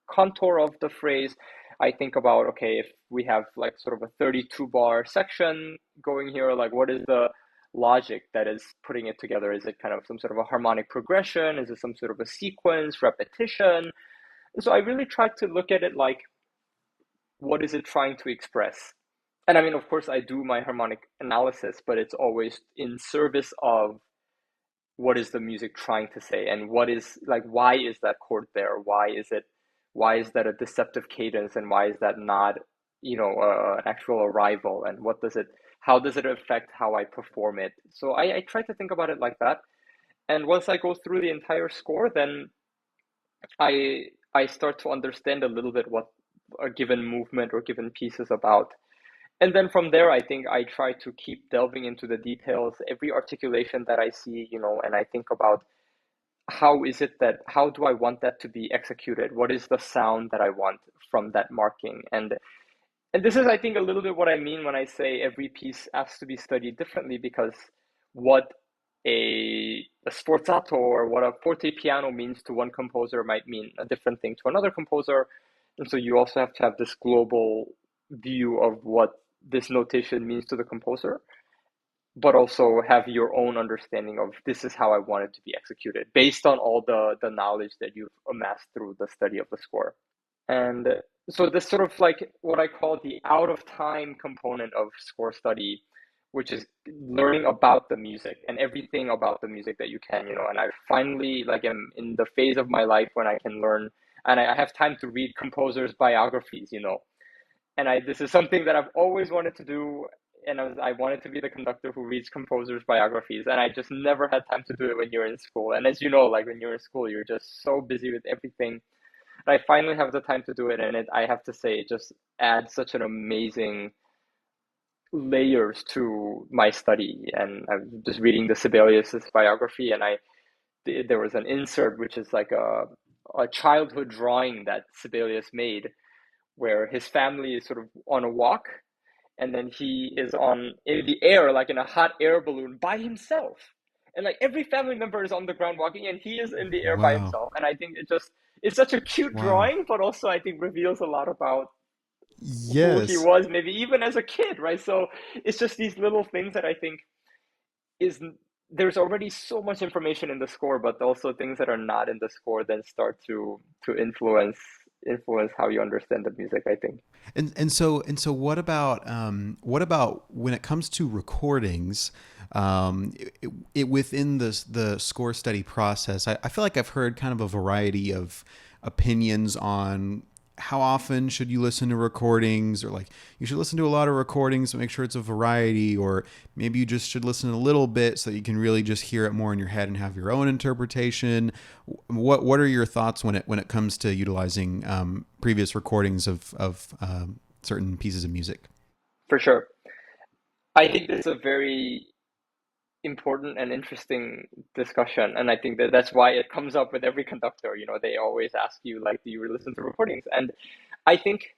contour of the phrase. I think about, okay, if we have like sort of a 32 bar section going here, like what is the logic that is putting it together? Is it kind of some sort of a harmonic progression? Is it some sort of a sequence, repetition? And so I really try to look at it like, what is it trying to express? And I mean, of course, I do my harmonic analysis, but it's always in service of what is the music trying to say, and what is like, why is that chord there? Why is that a deceptive cadence, and why is that not, an actual arrival? And how does it affect how I perform it? So I try to think about it like that. And once I go through the entire score, then I start to understand a little bit what a given movement or given piece is about. And then from there, I think I try to keep delving into the details, every articulation that I see, and I think about how do I want that to be executed? What is the sound that I want from that marking? And this is, I think, a little bit what I mean when I say every piece has to be studied differently, because what a sforzato or what a forte piano means to one composer might mean a different thing to another composer. And so you also have to have this global view of what this notation means to the composer, but also have your own understanding of this is how I want it to be executed based on all the knowledge that you've amassed through the study of the score. And so this sort of like what I call the out of time component of score study, which is learning about the music and everything about the music that you can, and I finally like am in the phase of my life when I can learn, and I have time to read composers' biographies, and this is something that I've always wanted to do. And I wanted to be the conductor who reads composers' biographies, and I just never had time to do it when you're in school. And as you know, like when you're in school, you're just so busy with everything. I finally have the time to do it, and I have to say, it just adds such an amazing layers to my study. And I'm just reading the Sibelius's biography, and there was an insert which is like a childhood drawing that Sibelius made, where his family is sort of on a walk, and then he is in the air, like in a hot air balloon by himself. And like every family member is on the ground walking, and he is in the air by Wow. himself. And I think it's such a cute Wow. drawing, but also I think reveals a lot about who he Yes. was, maybe even as a kid, right? So it's just these little things that I think is there's already so much information in the score, but also things that are not in the score then start to influence how you understand the music, I think. And so what about when it comes to recordings, within the score study process? I feel like I've heard kind of a variety of opinions on how often should you listen to recordings, or like you should listen to a lot of recordings to make sure it's a variety, or maybe you just should listen a little bit so that you can really just hear it more in your head and have your own interpretation. What are your thoughts when it comes to utilizing previous recordings of certain pieces of music? For sure. I think this is a very important and interesting discussion, and I think that that's why it comes up with every conductor. They always ask you, like, do you listen to recordings? And I think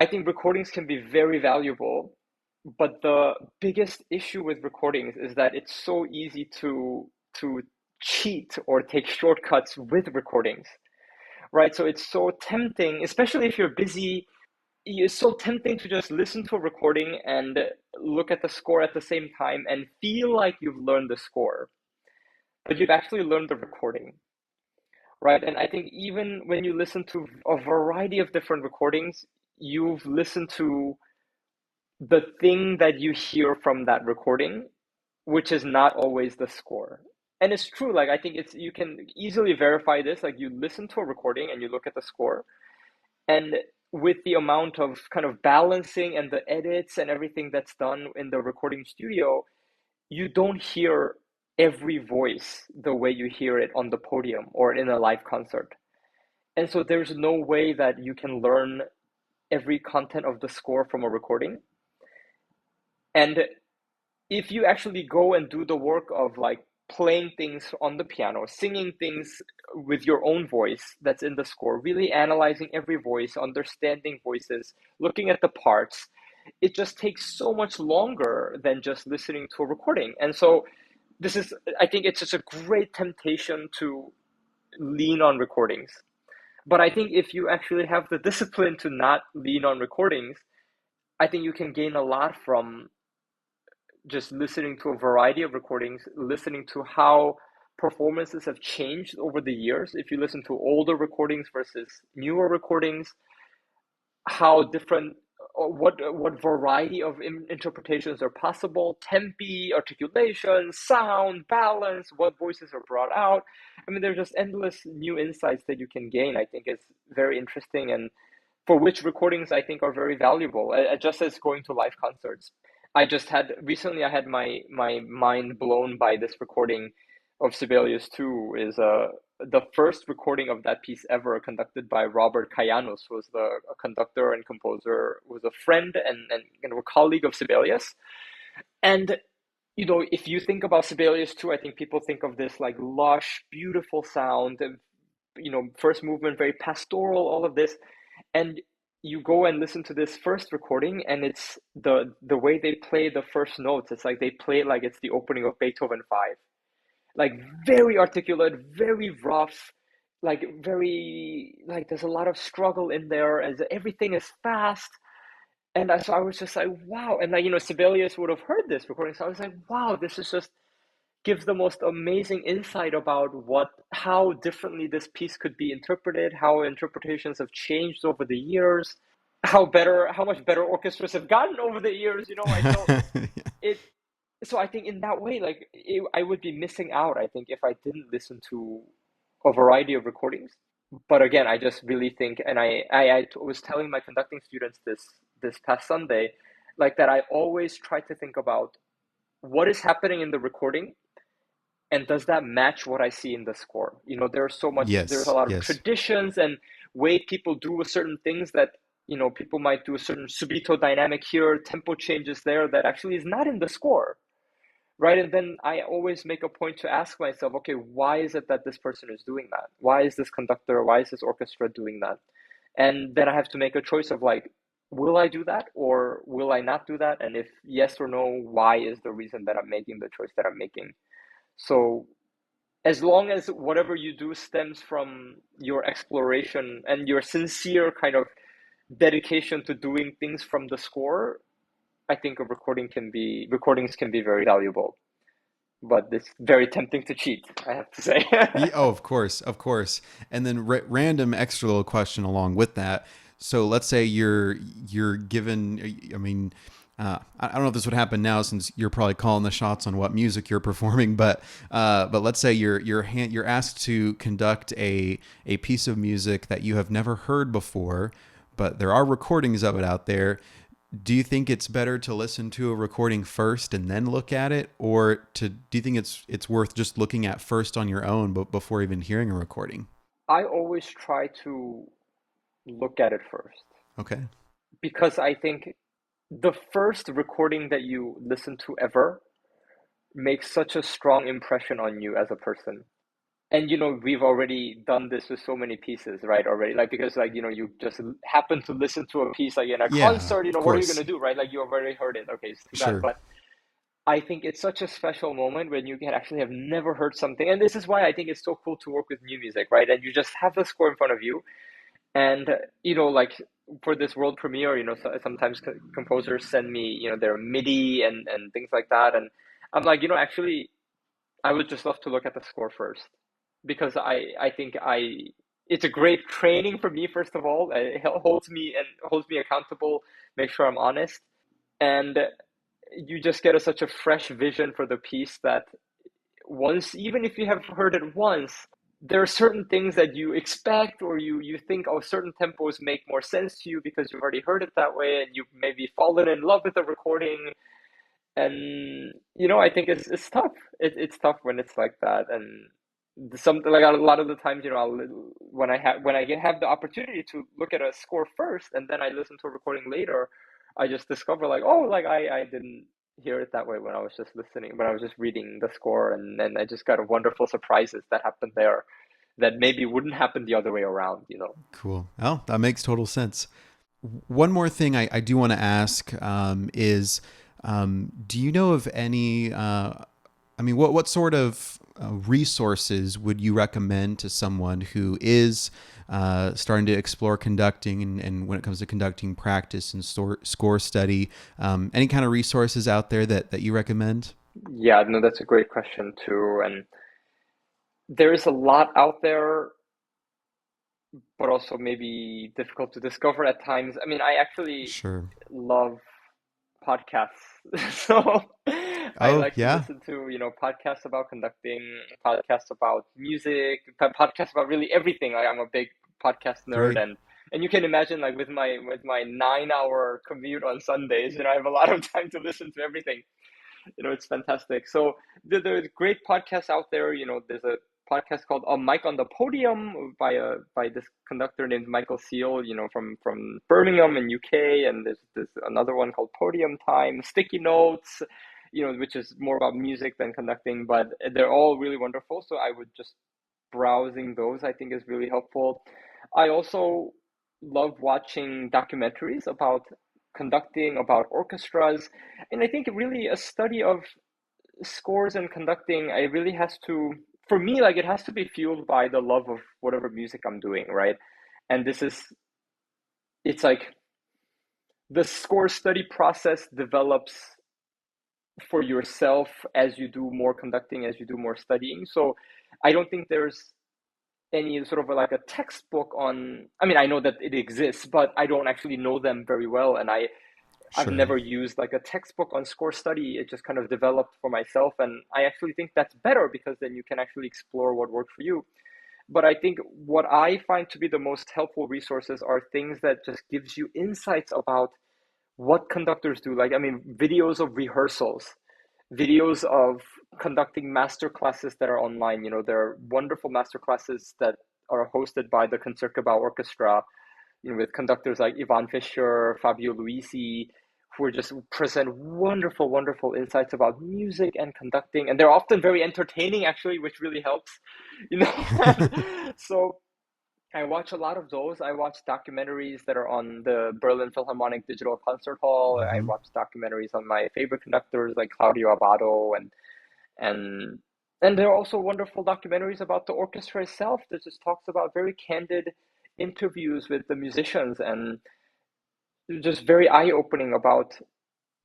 I think recordings can be very valuable But the biggest issue with recordings is that it's so easy to cheat or take shortcuts with recordings, right? So it's so tempting, especially if you're busy. It's so tempting to just listen to a recording and look at the score at the same time and feel like you've learned the score, but you've actually learned the recording, right? And I think even when you listen to a variety of different recordings, you've listened to the thing that you hear from that recording, which is not always the score. And it's true, like I think it's you can easily verify this. Like you listen to a recording and you look at the score, and with the amount of kind of balancing and the edits and everything that's done in the recording studio, you don't hear every voice the way you hear it on the podium or in a live concert. And so there's no way that you can learn every content of the score from a recording. And if you actually go and do the work of like playing things on the piano, singing things with your own voice that's in the score, really analyzing every voice, understanding voices, looking at the parts, it just takes so much longer than just listening to a recording. And so this is, I think it's just a great temptation to lean on recordings. But I think if you actually have the discipline to not lean on recordings, I think you can gain a lot from just listening to a variety of recordings, listening to how performances have changed over the years. If you listen to older recordings versus newer recordings, how different or what variety of interpretations are possible, tempi, articulation, sound, balance, what voices are brought out. I mean, there's just endless new insights that you can gain. I think it's very interesting, and for which recordings I think are very valuable, just as going to live concerts. I just had recently I had my mind blown by this recording of Sibelius 2 is the first recording of that piece ever conducted by Robert Kayanus, who was a conductor and composer, who was a friend and a colleague of Sibelius. And if you think about Sibelius 2, I think people think of this like lush, beautiful sound, first movement, very pastoral, all of this. And you go and listen to this first recording, and it's the way they play the first notes. It's like they play it like it's the opening of Beethoven 5, like very articulate, very rough, like very like there's a lot of struggle in there, as everything is fast. And so I was just like, wow. And like Sibelius would have heard this recording, so I was like, wow, this is just gives the most amazing insight about how differently this piece could be interpreted, how interpretations have changed over the years, how much better orchestras have gotten over the years, and so it so I think in that way, like I would be missing out, I think, if I didn't listen to a variety of recordings. But again, I just really think, and I was telling my conducting students this past Sunday, like that I always try to think about what is happening in the recording and does that match what I see in the score? There's a Yes, lot of yes. traditions and way people do certain things that, people might do a certain subito dynamic here, tempo changes there that actually is not in the score, right? And then I always make a point to ask myself, okay, why is it that this person is doing that? Why is this conductor, why is this orchestra doing that? And then I have to make a choice of like, will I do that or will I not do that? And if yes or no, why is the reason that I'm making the choice that I'm making? So as long as whatever you do stems from your exploration and your sincere kind of dedication to doing things from the score, I think recordings can be very valuable. But it's very tempting to cheat, I have to say. Oh, of course, of course. And then random extra little question along with that. So let's say you're given. I mean, I don't know if this would happen now since you're probably calling the shots on what music you're performing. But let's say you're asked to conduct a piece of music that you have never heard before, but there are recordings of it out there. Do you think it's better to listen to a recording first and then look at it, or do you think it's worth just looking at first on your own, but before even hearing a recording? I always try to look at it first Okay. because I think the first recording that you listen to ever makes such a strong impression on you as a person. and we've already done this with so many pieces, right? Already, like, because like you just happen to listen to a piece like in a Yeah, concert, of what are you going course. to do, right? Like, you already heard it. Okay, it's too bad. Sure. But I think it's such a special moment when you can actually have never heard something, and this is why I think it's so cool to work with new music, right? And you just have the score in front of you, and like, for this world premiere, sometimes composers send me their MIDI and things like that, and I'm like, actually, I would just love to look at the score first, because I think it's a great training for me, first of all. It holds me accountable, make sure I'm honest, and you just get such a fresh vision for the piece that, once, even if you have heard it once, there are certain things that you expect, or you think, oh, certain tempos make more sense to you because you've already heard it that way, and you've maybe fallen in love with the recording. And I think it's tough. It's tough when it's like that. And something like, a lot of the times, when I have the opportunity to look at a score first and then I listen to a recording later, I just discover, like, oh, like, I didn't hear it that way when I was just listening, when I was just reading the score, and then I just got a wonderful surprises that happened there that maybe wouldn't happen the other way around. Cool. Oh, that makes total sense. One more thing I do want to ask is, do you know of any? I mean, what sort of resources would you recommend to someone who is starting to explore conducting, and when it comes to conducting practice and score study? Any kind of resources out there that you recommend? Yeah, no, that's a great question too. And there is a lot out there, but also maybe difficult to discover at times. I mean, I actually Sure. love podcasts. So I Oh like to yeah, listen to, podcasts about conducting, podcasts about music, podcasts about really everything. Like, I'm a big podcast nerd, great. and you can imagine, like, with my 9 hour commute on Sundays, I have a lot of time to listen to everything. It's fantastic. So there's great podcasts out there. There's a podcast called "A Mic on the Podium" by this conductor named Michael Seal, from Birmingham in UK, and there's another one called Podium Time, Sticky Notes, which is more about music than conducting, but they're all really wonderful. So I would just browsing those, I think, is really helpful. I also love watching documentaries about conducting, about orchestras, and I think really a study of scores and conducting, I really has to, for me, like, it has to be fueled by the love of whatever music I'm doing, right? And it's like the score study process develops for yourself as you do more conducting, as you do more studying. So I don't think there's any sort of like a textbook on, I mean, I know that it exists, but I don't actually know them very well. And I've Sure. never used like a textbook on score study. It just kind of developed for myself. And I actually think that's better, because then you can actually explore what worked for you. But I think what I find to be the most helpful resources are things that just gives you insights about what conductors do. Like, I mean, videos of rehearsals, videos of conducting master classes that are online. There are wonderful master classes that are hosted by the Concertgebouw Orchestra, with conductors like Ivan Fischer, Fabio Luisi, who are just present wonderful, wonderful insights about music and conducting. And they're often very entertaining, actually, which really helps, you know. So I watch a lot of those. I watch documentaries that are on the Berlin Philharmonic Digital Concert Hall. I Hmm. watch documentaries on my favorite conductors like Claudio Abbado, and and there are also wonderful documentaries about the orchestra itself that just talks about very candid interviews with the musicians, and just very eye-opening about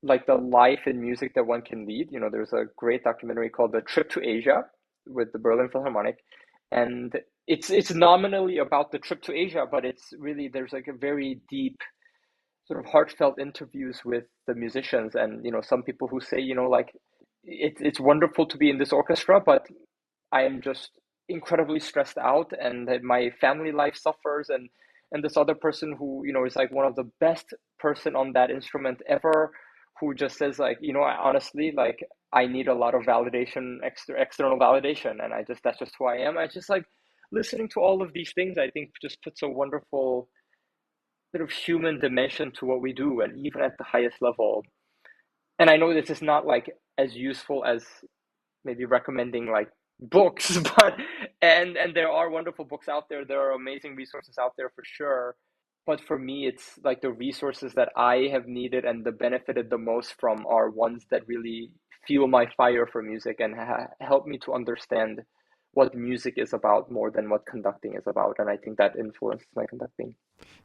like the life and music that one can lead. There's a great documentary called The Trip to Asia with the Berlin Philharmonic, and it's nominally about the trip to Asia, but it's really, there's like a very deep sort of heartfelt interviews with the musicians, and some people who say, like, it's wonderful to be in this orchestra, but I am just incredibly stressed out, and that my family life suffers, and this other person who is like one of the best person on that instrument ever, who just says, like, honestly, like, I need a lot of validation, external validation, and that's just who I am. I just like listening to all of these things. I think just puts a wonderful sort of human dimension to what we do, and even at the highest level. And I know this is not like as useful as maybe recommending like books, but and there are wonderful books out there. There are amazing resources out there for sure. But for me, it's like the resources that I have needed and the benefited the most from are ones that really fuel my fire for music and help me to understand what music is about more than what conducting is about. And I think that influences my conducting.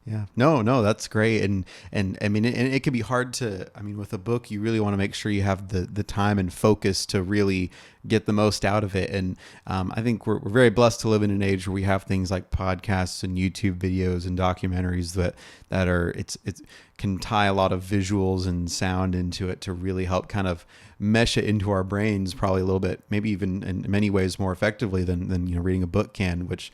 Yeah. No, no, that's great. And I mean, and it can be hard to, I mean, with a book, you really want to make sure you have the time and focus to really get the most out of it. And I think we're very blessed to live in an age where we have things like podcasts and YouTube videos and documentaries that are, it's can tie a lot of visuals and sound into it to really help kind of mesh it into our brains, probably a little bit, maybe even in many ways more effectively than, you know, reading a book can, which,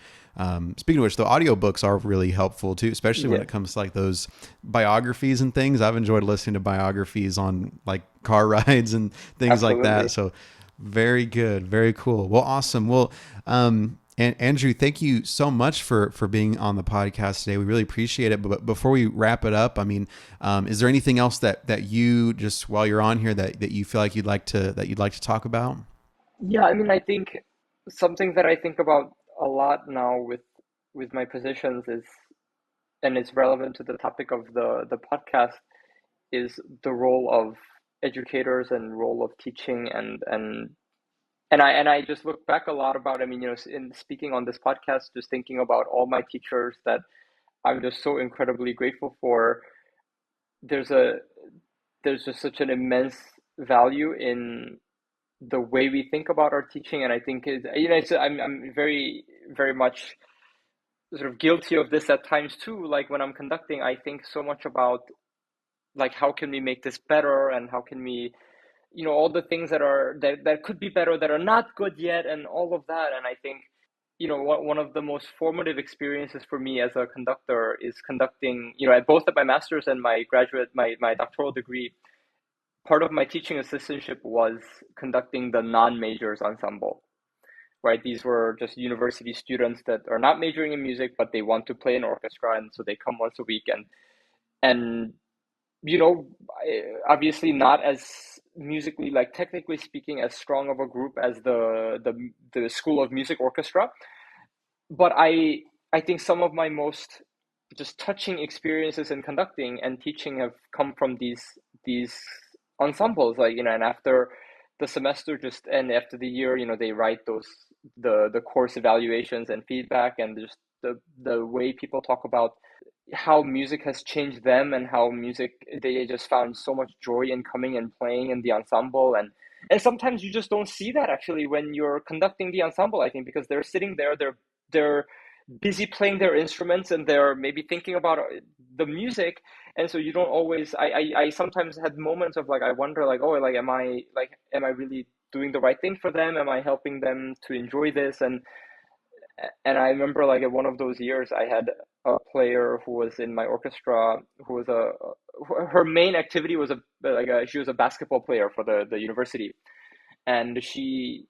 speaking of which, the audiobooks are really helpful too, especially when Yeah, it comes to like those biographies and things. I've enjoyed listening to biographies on like car rides and things like that. absolutely. So very good. Very cool. Well, awesome. Well, and Andrew, thank you so much for being on the podcast today. We really appreciate it. But before we wrap it up, I mean, is there anything else that you just while you're on here that you feel like you'd like to talk about? Yeah, I mean, I think something that I think about a lot now with my positions is, and it's relevant to the topic of the podcast, is the role of educators and role of teaching and I just look back a lot about, I mean, you know, in speaking on this podcast, just thinking about all my teachers that I'm just so incredibly grateful for. There's a there's just such an immense value in the way we think about our teaching, and I think is, you know, I'm very much sort of guilty of this at times too. Like when I'm conducting, I think so much about like how can we make this better and how can we, you know, all the things that could be better that are not good yet and all of that. And I think, you know, one of the most formative experiences for me as a conductor is conducting, you know, at both at my master's and my graduate my doctoral degree. Part of my teaching assistantship was conducting the non-majors ensemble, right? These were just university students that are not majoring in music but they want to play in orchestra, and so they come once a week. And you know, obviously not as musically, like technically speaking, as strong of a group as the School of Music Orchestra. But I think some of my most just touching experiences in conducting and teaching have come from these ensembles, like, you know. And after the semester just and after the year, you know, they write those the course evaluations and feedback, and just the way people talk about how music has changed them and how music they just found so much joy in coming and playing in the ensemble. And sometimes you just don't see that actually when you're conducting the ensemble, I think, because they're sitting there, they're busy playing their instruments and they're maybe thinking about the music. And so you don't always, I sometimes had moments of like, I wonder like, oh, like am I really doing the right thing for them? Am I helping them to enjoy this? And I remember like at one of those years, I had a player who was in my orchestra who was her main activity was she was a basketball player for the university, and she,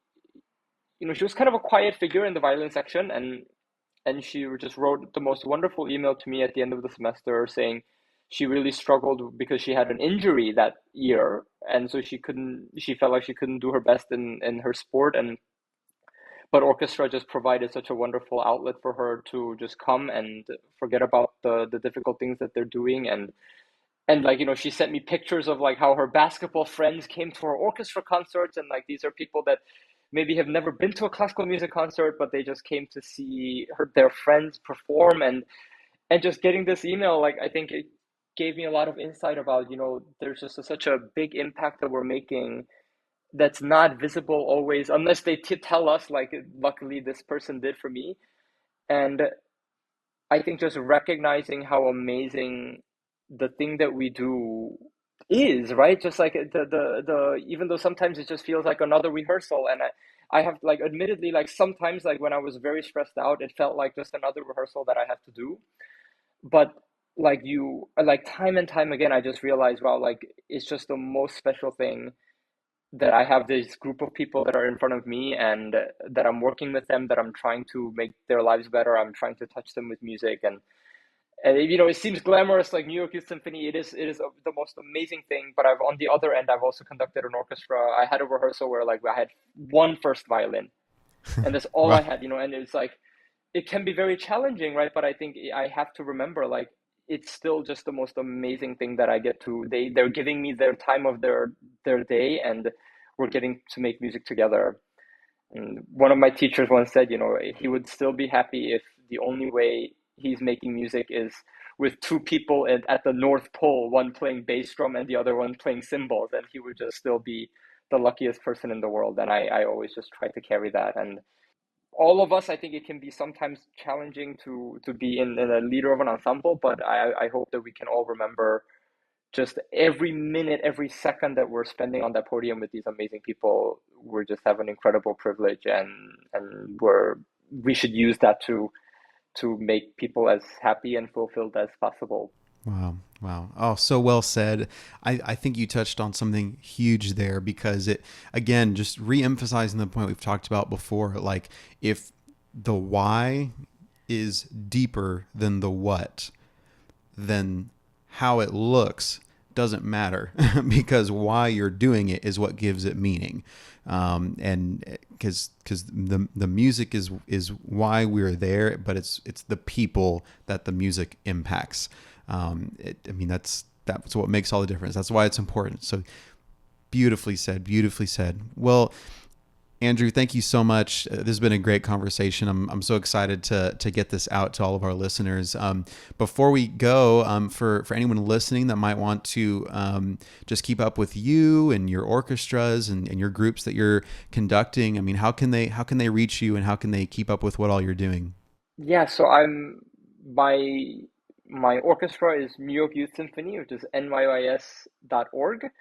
you know, she was kind of a quiet figure in the violin section, and she just wrote the most wonderful email to me at the end of the semester saying she really struggled because she had an injury that year, and so she felt like she couldn't do her best in her sport. And but orchestra just provided such a wonderful outlet for her to just come and forget about the difficult things that they're doing. And like, you know, she sent me pictures of like how her basketball friends came to her orchestra concerts, and like these are people that maybe have never been to a classical music concert, but they just came to see their friends perform. And just getting this email, like, I think it gave me a lot of insight about, you know, there's just such a big impact that we're making that's not visible always unless they tell us, like luckily this person did for me. And I think just recognizing how amazing the thing that we do is, right? Just like the even though sometimes it just feels like another rehearsal. And I have like admittedly like sometimes like when I was very stressed out, it felt like just another rehearsal that I have to do. But like you like time and time again, I just realized, wow, like it's just the most special thing that I have this group of people that are in front of me, and that I'm working with them, that I'm trying to make their lives better. I'm trying to touch them with music. And you know, it seems glamorous, like New York Youth Symphony. It is the most amazing thing. But I've on the other end, I've also conducted an orchestra. I had a rehearsal where like I had one first violin, And that's all I Right. had, and it's like, it can be very challenging, right? But I think I have to remember, like, it's still just the most amazing thing that I get to, they're giving me their time of their day, and we're getting to make music together. And one of my teachers once said, he would still be happy if the only way he's making music is with two people at the North Pole, one playing bass drum and the other one playing cymbals, and he would just still be the luckiest person in the world. And I always just try to carry that. And all of us, I think it can be sometimes challenging to be in a leader of an ensemble, but I hope that we can all remember just every minute, every second that we're spending on that podium with these amazing people, we just have an incredible privilege, and we should use that to make people as happy and fulfilled as possible. Wow. Wow. Oh, so well said. I think you touched on something huge there because it, again, just re-emphasizing the point we've talked about before, like if the why is deeper than the what, then how it looks doesn't matter because why you're doing it is what gives it meaning. And because the music is why we're there, but it's the people that the music impacts. I mean, that's what makes all the difference. That's why it's important. So beautifully said, beautifully said. Well, Andrew, thank you so much. This has been a great conversation. I'm so excited to get this out to all of our listeners. Before we go, for anyone listening that might want to just keep up with you and your orchestras and your groups that you're conducting, I mean, how can they reach you and how can they keep up with what all you're doing? Yeah, so my orchestra is New York Youth Symphony, which is nyys.org.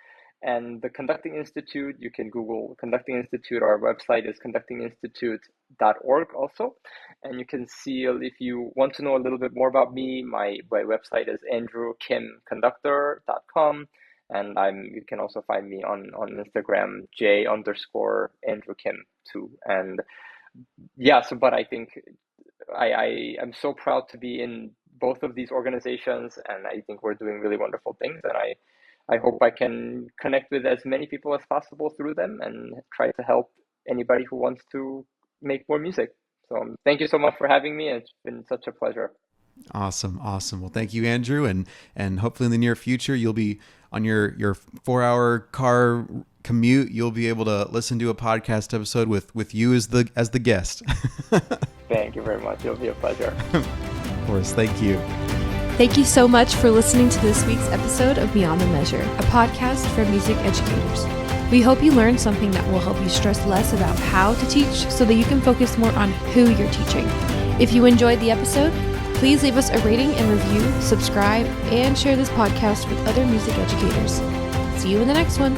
And the Conducting Institute, you can Google Conducting Institute. Our website is conductinginstitute.org also. And you can see, if you want to know a little bit more about me, my website is andrewkimconductor.com. And you can also find me on Instagram, J_AndrewKim too. And yeah, but I think I am so proud to be in both of these organizations, and I think we're doing really wonderful things. And I hope I can connect with as many people as possible through them and try to help anybody who wants to make more music. So thank you so much for having me. It's been such a pleasure. Awesome. Awesome. Well, thank you, Andrew. And hopefully in the near future, you'll be on your 4-hour car commute. You'll be able to listen to a podcast episode with you as the guest. Thank you very much. It'll be a pleasure. Of course. Thank you. Thank you so much for listening to this week's episode of Beyond the Measure, a podcast for music educators. We hope you learned something that will help you stress less about how to teach so that you can focus more on who you're teaching. If you enjoyed the episode, please leave us a rating and review, subscribe, and share this podcast with other music educators. See you in the next one.